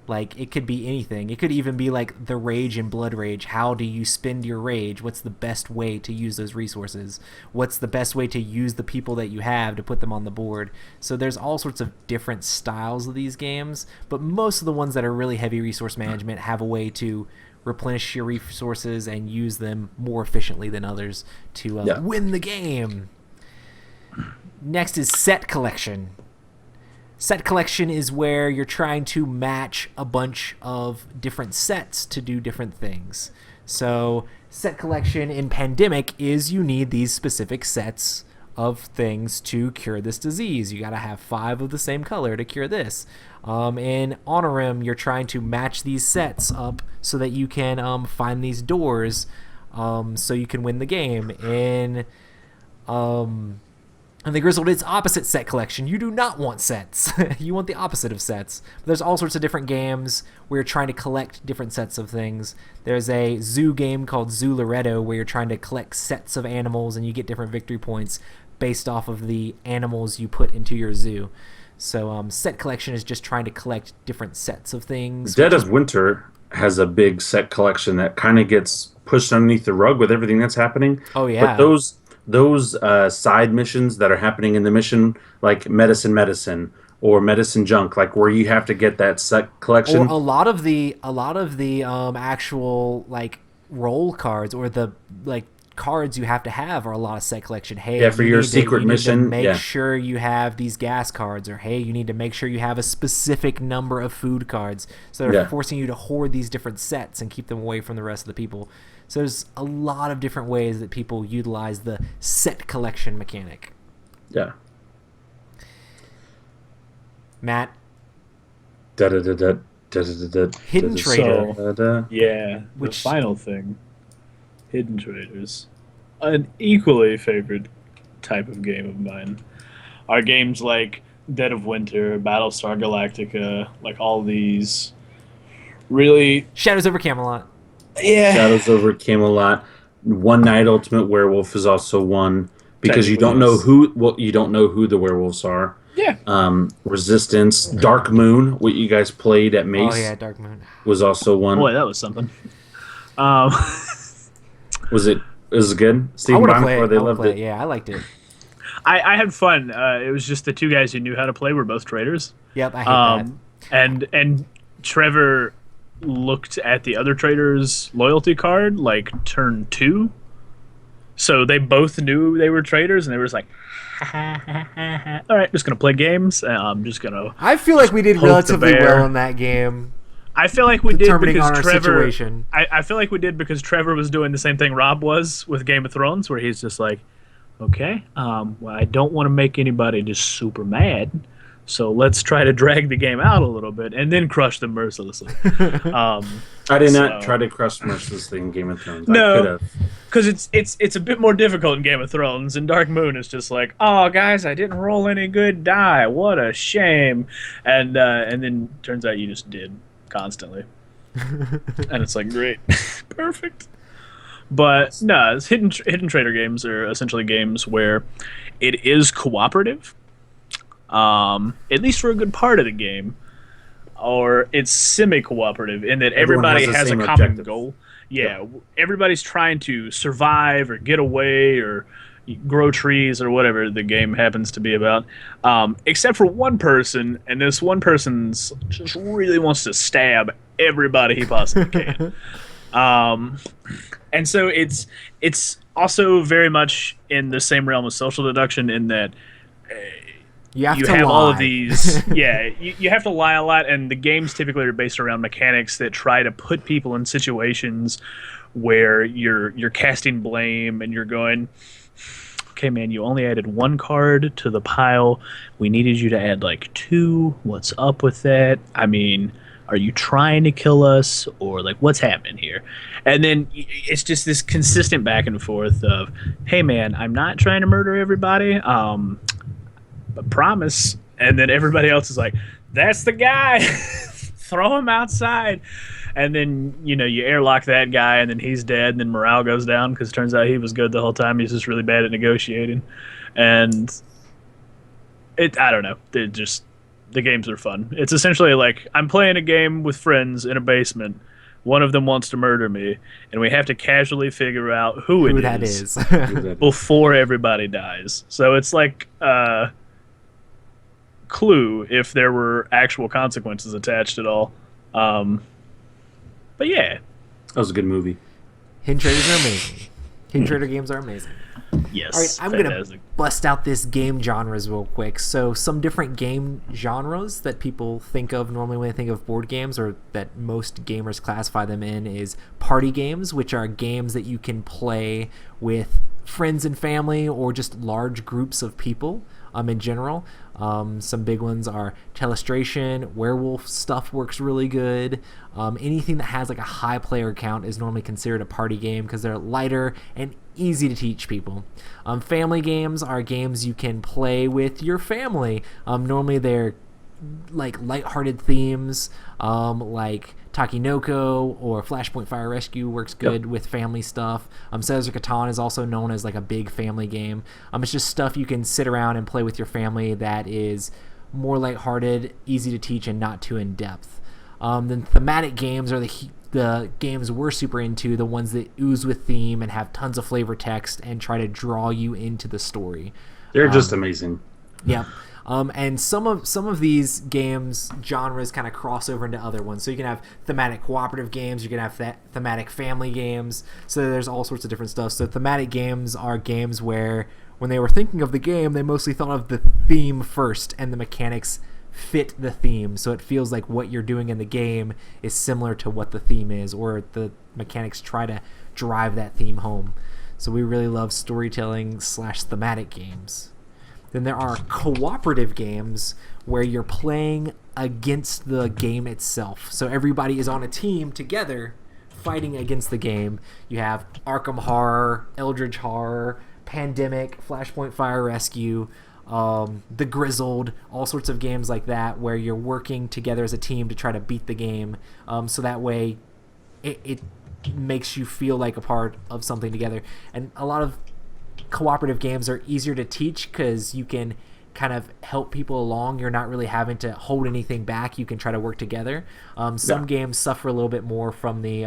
Like, it could be anything. It could even be like the Rage and Blood Rage. How do you spend your rage? What's the best way to use those resources? What's the best way to use the people that you have to put them on the board? So there's all sorts of different styles of these games, but most of the ones that are really heavy resource management have a way to replenish your resources and use them more efficiently than others to win the game. Next is set collection. Set collection is where you're trying to match a bunch of different sets to do different things. So set collection in Pandemic is you need these specific sets of things to cure this disease. You got to have 5 of the same color to cure this. In Honorim, you're trying to match these sets up so that you can find these doors so you can win the game. In the Grizzled, it's opposite set collection. You do not want sets. You want the opposite of sets. But there's all sorts of different games where you're trying to collect different sets of things. There's a zoo game called Zoo Loretto where you're trying to collect sets of animals and you get different victory points based off of the animals you put into your zoo. So set collection is just trying to collect different sets of things.
Dead of Winter has a big set collection that kind of gets pushed underneath the rug with everything that's happening.
Oh, yeah.
But those side missions that are happening in the mission, like medicine or medicine junk, like where you have to get that set collection.
Or a lot of the actual like roll cards or the like cards you have to have are a lot of set collection. Hey,
for your secret mission,
make sure you have these gas cards, or hey, you need to make sure you have a specific number of food cards. So they're forcing you to hoard these different sets and keep them away from the rest of the people. So there's a lot of different ways that people utilize the set collection mechanic.
Yeah.
Matt?
Hidden
Trader.
The final thing. Hidden Traders. An equally favorite type of game of mine are games like Dead of Winter, Battlestar Galactica, like all these really...
Shadows over Camelot.
Yeah.
Shadows over Camelot. One Night Ultimate Werewolf is also one because you don't know who the werewolves are.
Yeah.
Resistance, Dark Moon, what you guys played at Mace.
Oh yeah, Dark Moon
was also one.
Boy, that was something.
Was it good?
I want to play it. Yeah, I liked it.
I had fun. It was just the two guys who knew how to play were both traders.
Yep, I hate
that. And Trevor looked at the other trader's loyalty card like turn 2. So they both knew they were traders, and they were just like, all right, just going to play games. I'm just going to...
I feel like we did relatively well in that game.
I feel like we did because Trevor...
Situation.
I feel like we did because Trevor was doing the same thing Rob was with Game of Thrones, where he's just like, okay, well, I don't want to make anybody just super mad, so let's try to drag the game out a little bit and then crush them mercilessly.
I did not try to crush mercilessly in Game of Thrones.
No, because it's a bit more difficult in Game of Thrones. And Dark Moon is just like, oh, guys, I didn't roll any good die. What a shame. And then turns out you just did constantly. And it's like, great. Perfect. But no, hidden trader games are essentially games where it is cooperative, at least for a good part of the game, or it's semi-cooperative in that everybody has a common goal. Yeah, everybody's trying to survive or get away or grow trees or whatever the game happens to be about, except for one person, and this one person's just really wants to stab everybody he possibly can. And so it's also very much in the same realm of social deduction in that
you have
lie.
All
of these. Yeah, you have to lie a lot, and the games typically are based around mechanics that try to put people in situations where you're casting blame and you're going, okay, man, you only added 1 card to the pile. We needed you to add like 2. What's up with that? I mean, are you trying to kill us, or like what's happening here? And then it's just this consistent back and forth of, hey man, I'm not trying to murder everybody, but promise. And then everybody else is like, that's the guy. Throw him outside. And then, you airlock that guy, and then he's dead, and then morale goes down because it turns out he was good the whole time. He's just really bad at negotiating. And I don't know. The games are fun. It's essentially like I'm playing a game with friends in a basement. One of them wants to murder me, and we have to casually figure out who that is before everybody dies. So it's like Clue if there were actual consequences attached at all. But yeah.
That was a good movie.
Hidden Traders are amazing. Hidden Trader games are amazing.
Yes.
All right, I'm going to bust out this game genres real quick. So some different game genres that people think of normally when they think of board games, or that most gamers classify them in, is party games, which are games that you can play with friends and family or just large groups of people in general. Some big ones are Telestration, Werewolf stuff works really good. Anything that has like a high player count is normally considered a party game because they're lighter and easy to teach people. Family games are games you can play with your family. Normally they're like lighthearted themes, like Takinoko or Flashpoint Fire Rescue works good with family stuff. Settlers of Catan is also known as like a big family game. It's just stuff you can sit around and play with your family that is more lighthearted, easy to teach, and not too in depth. Then thematic games are the games we're super into, the ones that ooze with theme and have tons of flavor text and try to draw you into the story.
They're just amazing.
Yeah. And some of these games genres kind of cross over into other ones. So you can have thematic cooperative games, you can have thematic family games. So there's all sorts of different stuff. So thematic games are games where when they were thinking of the game, they mostly thought of the theme first and the mechanics fit the theme. So it feels like what you're doing in the game is similar to what the theme is, or the mechanics try to drive that theme home. So we really love storytelling / thematic games. Then there are cooperative games where you're playing against the game itself. So everybody is on a team together fighting against the game. You have Arkham Horror, Eldritch Horror, Pandemic, Flashpoint Fire Rescue, The Grizzled, all sorts of games like that where you're working together as a team to try to beat the game. So that way it makes you feel like a part of something together. And a lot of cooperative games are easier to teach because you can kind of help people along. You're not really having to hold anything back. You can try to work together. Some games suffer a little bit more from the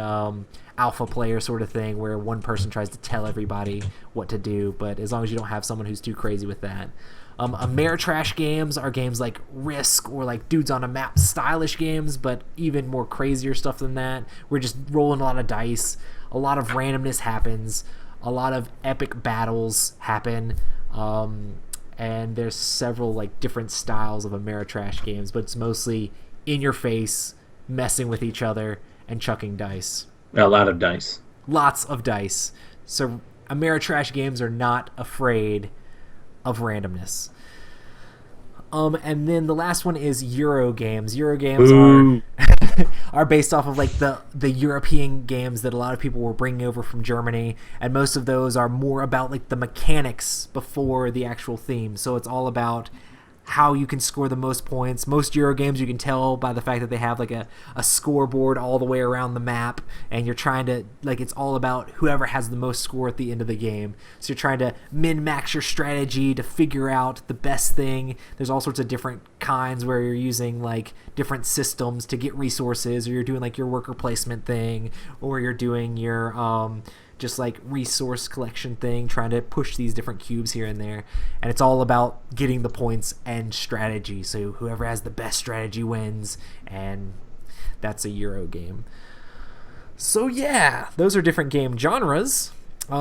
alpha player sort of thing where one person tries to tell everybody what to do, but as long as you don't have someone who's too crazy with that. Ameritrash games are games like Risk or like Dudes on a Map stylish games, but even more crazier stuff than that. We're just rolling a lot of dice. A lot of randomness happens. A lot of epic battles happen, and there's several like different styles of Ameritrash games, but it's mostly in your face, messing with each other, and chucking dice.
A lot of dice.
Lots of dice. So Ameritrash games are not afraid of randomness. And then the last one is Euro games. Euro games are based off of like the European games that a lot of people were bringing over from Germany, and most of those are more about like the mechanics before the actual theme. So it's all about how you can score the most points. Most Euro games you can tell by the fact that they have like a scoreboard all the way around the map, and you're trying to like, it's all about whoever has the most score at the end of the game. So you're trying to min-max your strategy to figure out the best thing. There's all sorts of different kinds where you're using like different systems to get resources, or you're doing like your worker placement thing, or you're doing your just like resource collection thing, trying to push these different cubes here and there. And it's all about getting the points and strategy. So whoever has the best strategy wins, and that's a Euro game. So yeah, those are different game genres.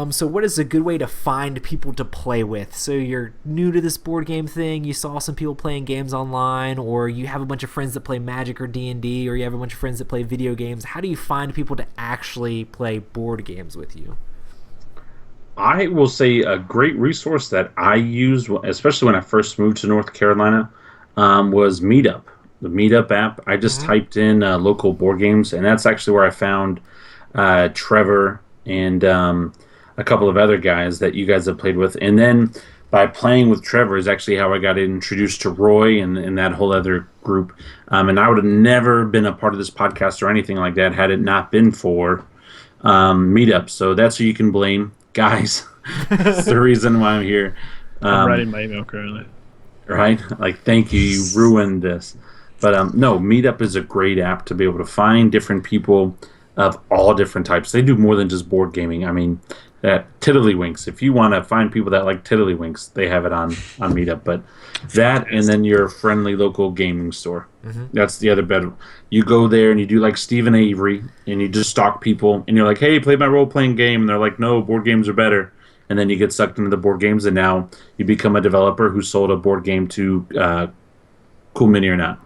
So what is a good way to find people to play with? So you're new to this board game thing, you saw some people playing games online, or you have a bunch of friends that play Magic or D&D, or you have a bunch of friends that play video games. How do you find people to actually play board games with you?
I will say a great resource that I used, especially when I first moved to North Carolina, was Meetup. The Meetup app. I just typed in local board games, and that's actually where I found Trevor and a couple of other guys that you guys have played with. And then by playing with Trevor is actually how I got introduced to Roy and that whole other group. And I would have never been a part of this podcast or anything like that had it not been for Meetup. So that's who you can blame. Guys, that's the reason why I'm here.
I'm writing my email currently.
Right? Like, thank you. You ruined this. But no, Meetup is a great app to be able to find different people of all different types. They do more than just board gaming. I mean, that Tiddlywinks. If you want to find people that like Tiddlywinks, they have it on Meetup. But that, and then your friendly local gaming store. Mm-hmm. That's the other better. You go there and you do like Stephen Avery, and you just stalk people, and you're like, hey, play my role-playing game. And they're like, no, board games are better. And then you get sucked into the board games, and now you become a developer who sold a board game to Cool Mini or Not.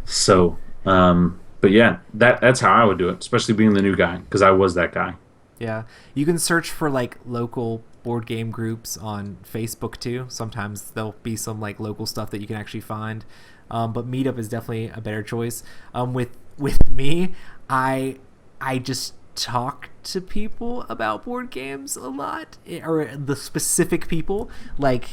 So, but yeah, that's how I would do it, especially being the new guy, because I was that guy.
Yeah, you can search for like local board game groups on Facebook too. Sometimes there'll be some like local stuff that you can actually find, but Meetup is definitely a better choice. With me, I just talk to people about board games a lot, or the specific people. Like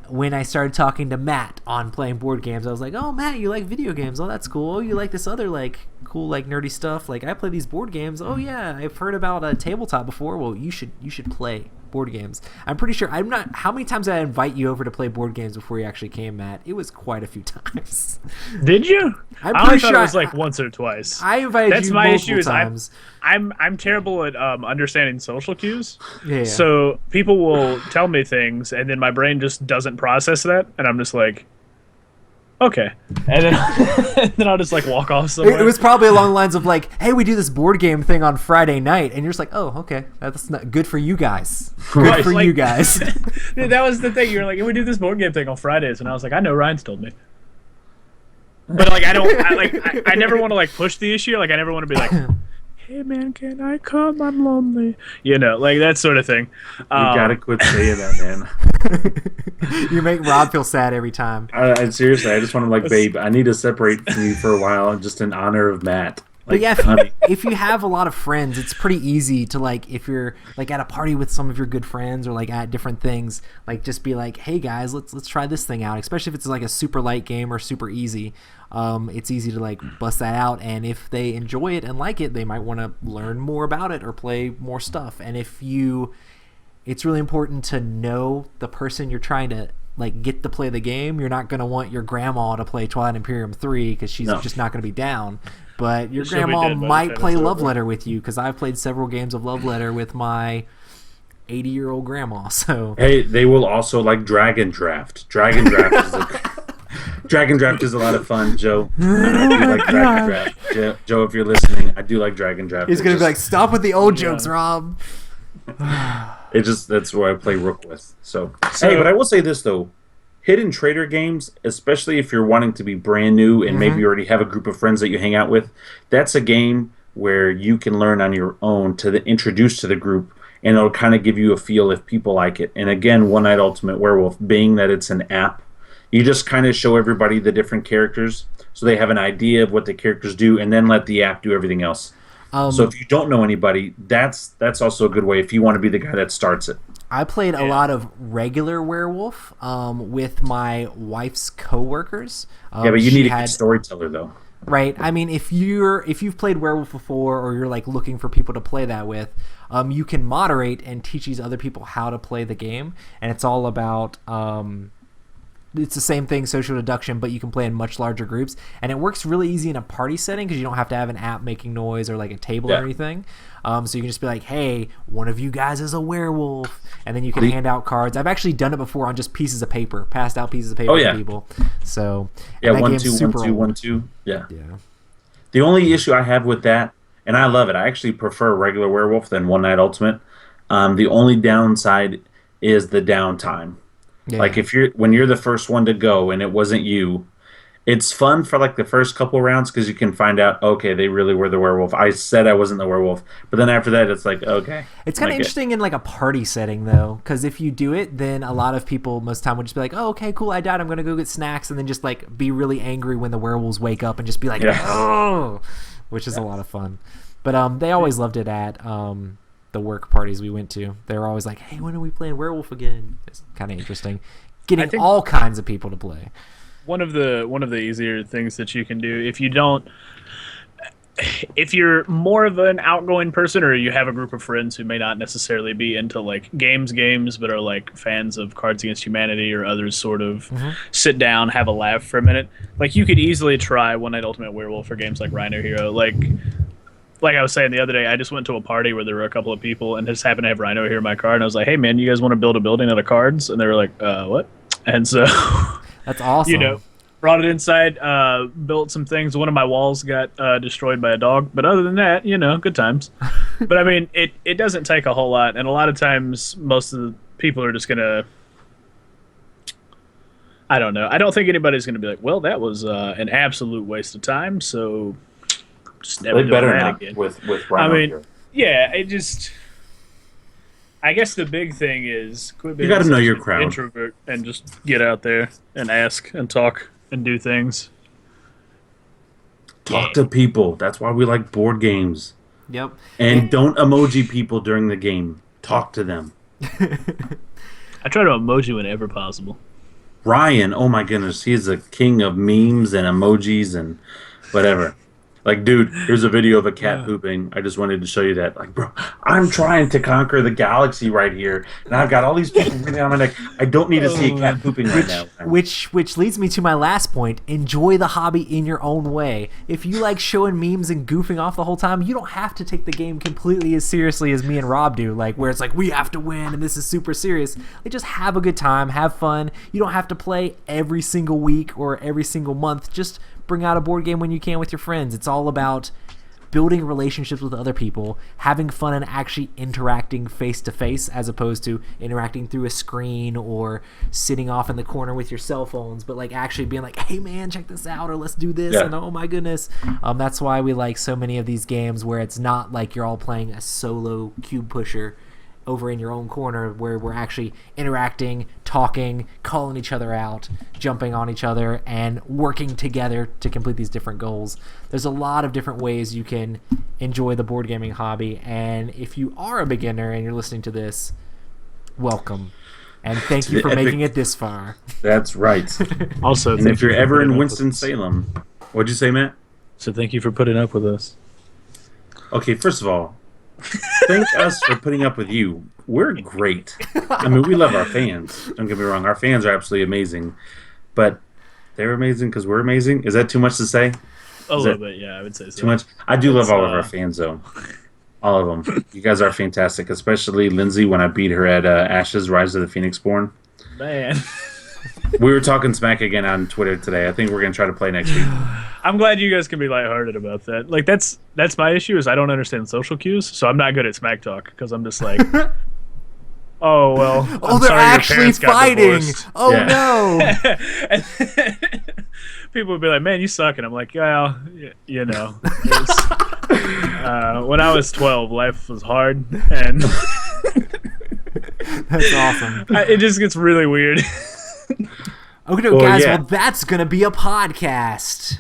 when I started talking to Matt on playing board games, I was like, oh, Matt, you like video games? Oh, that's cool. Oh, you like this other like cool like nerdy stuff? Like I play these board games. Oh yeah, I've heard about a tabletop before. Well, you should play board games. I'm pretty sure how many times did I invite you over to play board games before you actually came, Matt? It was quite a few times.
Did you?
I'm pretty sure
it was like once or twice.
I invited you multiple times.
I'm terrible at understanding social cues.
Yeah.
So people will tell me things, and then my brain just doesn't process that, and I'm just like, okay, and then and then I'll just like walk off somewhere.
It was probably along the lines of like, hey, we do this board game thing on Friday night, and you're just like, oh, okay, that's not good for you guys. Good for you guys.
That was the thing. You're like, we do this board game thing on Fridays, and I was like, I know, Ryan's told me. But like I never want to like push the issue. Like I never want to be like, hey man, can I come? I'm lonely. You know, like that sort of thing.
You gotta quit saying that,
man. You make Rob feel sad every time.
I seriously, I just want to like, babe, I need to separate from you for a while, just in honor of Matt.
But yeah, if you have a lot of friends, it's pretty easy to like, if you're like at a party with some of your good friends or like at different things, like just be like, hey guys, let's try this thing out. Especially if it's like a super light game or super easy. It's easy to like bust that out, and if they enjoy it and like it, they might want to learn more about it or play more stuff. And it's really important to know the person you're trying to like get to play the game. You're not going to want your grandma to play Twilight Imperium 3 because she's just not going to be down. But your grandma might play Love Letter with you, because I've played several games of Love Letter with my 80-year-old grandma. So
hey, they will also like Dragon Draft. Dragon Draft is a lot of fun, Joe. I do like Dragon Draft. Joe, if you're listening, I do like Dragon Draft.
He's gonna be like, stop with the old jokes, Rob.
That's where I play Rook with. So hey, but I will say this though. Hidden Trader games, especially if you're wanting to be brand new and maybe you already have a group of friends that you hang out with, that's a game where you can learn on your own to introduce to the group, and it'll kind of give you a feel if people like it. And again, One Night Ultimate Werewolf, being that it's an app, you just kind of show everybody the different characters so they have an idea of what the characters do, and then let the app do everything else. So if you don't know anybody, that's also a good way if you want to be the guy that starts it.
I played a lot of regular Werewolf with my wife's coworkers.
Yeah, but you need a good storyteller, though.
Right. I mean, if you've played Werewolf before, or you're like looking for people to play that with, you can moderate and teach these other people how to play the game, and it's all about. It's the same thing, social deduction, but you can play in much larger groups, and it works really easy in a party setting because you don't have to have an app making noise or like a table or anything. So you can just be like, hey, one of you guys is a werewolf, and then you can hand out cards. I've actually done it before on just pieces of paper, passed out pieces of paper to people. So
yeah, 1 2 1 2 1 2. Yeah. The only issue I have with that, and I love it, I actually prefer regular Werewolf than One Night Ultimate. The only downside is the downtime. Yeah. Like when you're the first one to go and it wasn't you, it's fun for like the first couple rounds because you can find out, okay, they really were the werewolf. I said I wasn't the werewolf, but then after that, it's like, okay.
It's kind of interesting in like a party setting though, because if you do it, then a lot of people most of the time would just be like, oh, okay, cool, I died, I'm gonna go get snacks, and then just like be really angry when the werewolves wake up and just be like, oh, which is a lot of fun. But they always loved it at the work parties we went to. They were always like, hey, when are we playing Werewolf again? It's kind of interesting. Getting all kinds of people to play.
One of the easier things that you can do if you're more of an outgoing person, or you have a group of friends who may not necessarily be into like games but are like fans of Cards Against Humanity or others, sort of sit down, have a laugh for a minute, like you could easily try One Night Ultimate Werewolf for games like Rhino Hero. Like like I was saying the other day, I just went to a party where there were a couple of people and just happened to have Rhino here in my car, and I was like, "Hey man, you guys want to build a building out of cards?" And they were like, "What?" And so
that's awesome.
Brought it inside, built some things. One of my walls got destroyed by a dog, but other than that, good times. But I mean, it doesn't take a whole lot, and a lot of times most of the people are just gonna. I don't know. I don't think anybody's gonna be like, "Well, that was an absolute waste of time." So just never do that again.
With Rhino here.
Yeah, it just. I guess the big thing is quit being
you got to know your crowd.
Introvert and just get out there and ask and talk and do things.
Talk to people. That's why we like board games.
Yep.
And don't emoji people during the game. Talk to them.
I try to emoji whenever possible.
Ryan, oh my goodness, he's a king of memes and emojis and whatever. Like, dude, here's a video of a cat pooping. I just wanted to show you that. Like, bro, I'm trying to conquer the galaxy right here, and I've got all these people breathing on my neck. I don't need to see a cat pooping right now.
Which leads me to my last point. Enjoy the hobby in your own way. If you like showing memes and goofing off the whole time, you don't have to take the game completely as seriously as me and Rob do, like where it's like, we have to win, and this is super serious. Like, just have a good time, have fun. You don't have to play every single week or every single month. Just bring out a board game when you can with your friends. It's all about building relationships with other people, having fun, and actually interacting face to face as opposed to interacting through a screen or sitting off in the corner with your cell phones, but like actually being like, hey man, check this out, or let's do this, and oh my goodness. That's why we like so many of these games where it's not like you're all playing a solo cube pusher over in your own corner, where we're actually interacting, talking, calling each other out, jumping on each other, and working together to complete these different goals. There's a lot of different ways you can enjoy the board gaming hobby, and if you are a beginner and you're listening to this, welcome. And thank you for making it this far.
That's right.
Also,
and if you're ever in Winston-Salem, what'd you say, Matt?
So thank you for putting up with us.
Okay, first of all, thank us for putting up with you. We're great. I mean, we love our fans. Don't get me wrong. Our fans are absolutely amazing. But they're amazing because we're amazing. Is that too much to say?
A little bit, yeah, I would say so.
Too much? I do love all of our fans, though. All of them. You guys are fantastic, especially Lindsay when I beat her at Ashes, Rise of the Phoenix Born.
Man.
We were talking smack again on Twitter today. I think we're going to try to play next week.
I'm glad you guys can be lighthearted about that. Like, that's my issue, is I don't understand social cues, so I'm not good at smack talk, because I'm just like, oh, well,
they're actually fighting. Oh,
yeah.
No.
And people would be like, man, you suck. And I'm like, well, you know. When I was 12, life was hard, and
that's awesome.
It just gets really weird.
Okay, guys, well, that's going to be a podcast.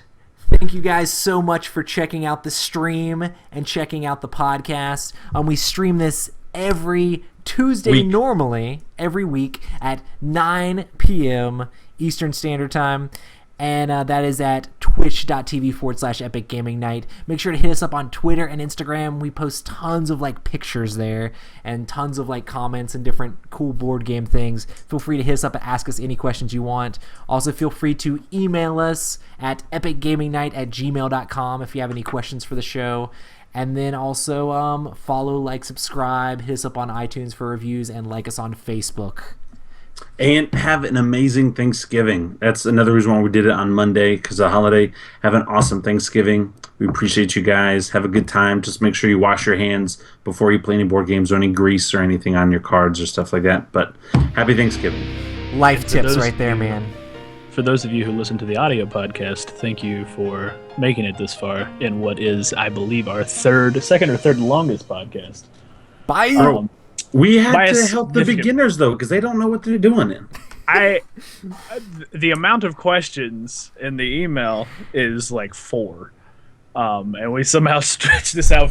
Thank you guys so much for checking out the stream and checking out the podcast. We stream this every Tuesday normally, every week at 9 p.m. Eastern Standard Time. And that is at twitch.tv/Epic Gaming Night. Make sure to hit us up on Twitter and Instagram. We post tons of pictures there and tons of comments and different cool board game things. Feel free to hit us up and ask us any questions you want. Also, feel free to email us at epicgamingnight@gmail.com if you have any questions for the show. And then also follow, subscribe, hit us up on iTunes for reviews, and like us on Facebook.
And have an amazing Thanksgiving. That's another reason why we did it on Monday, because of the holiday. Have an awesome Thanksgiving. We appreciate you guys. Have a good time. Just make sure you wash your hands before you play any board games or any grease or anything on your cards or stuff like that. But happy Thanksgiving.
Life tips right there, man.
For those of you who listen to the audio podcast, thank you for making it this far in what is, I believe, our second or third longest podcast.
Bye.
We had to help the beginners, though, because they don't know what they're doing.
The amount of questions in the email is 4. And we somehow stretched this out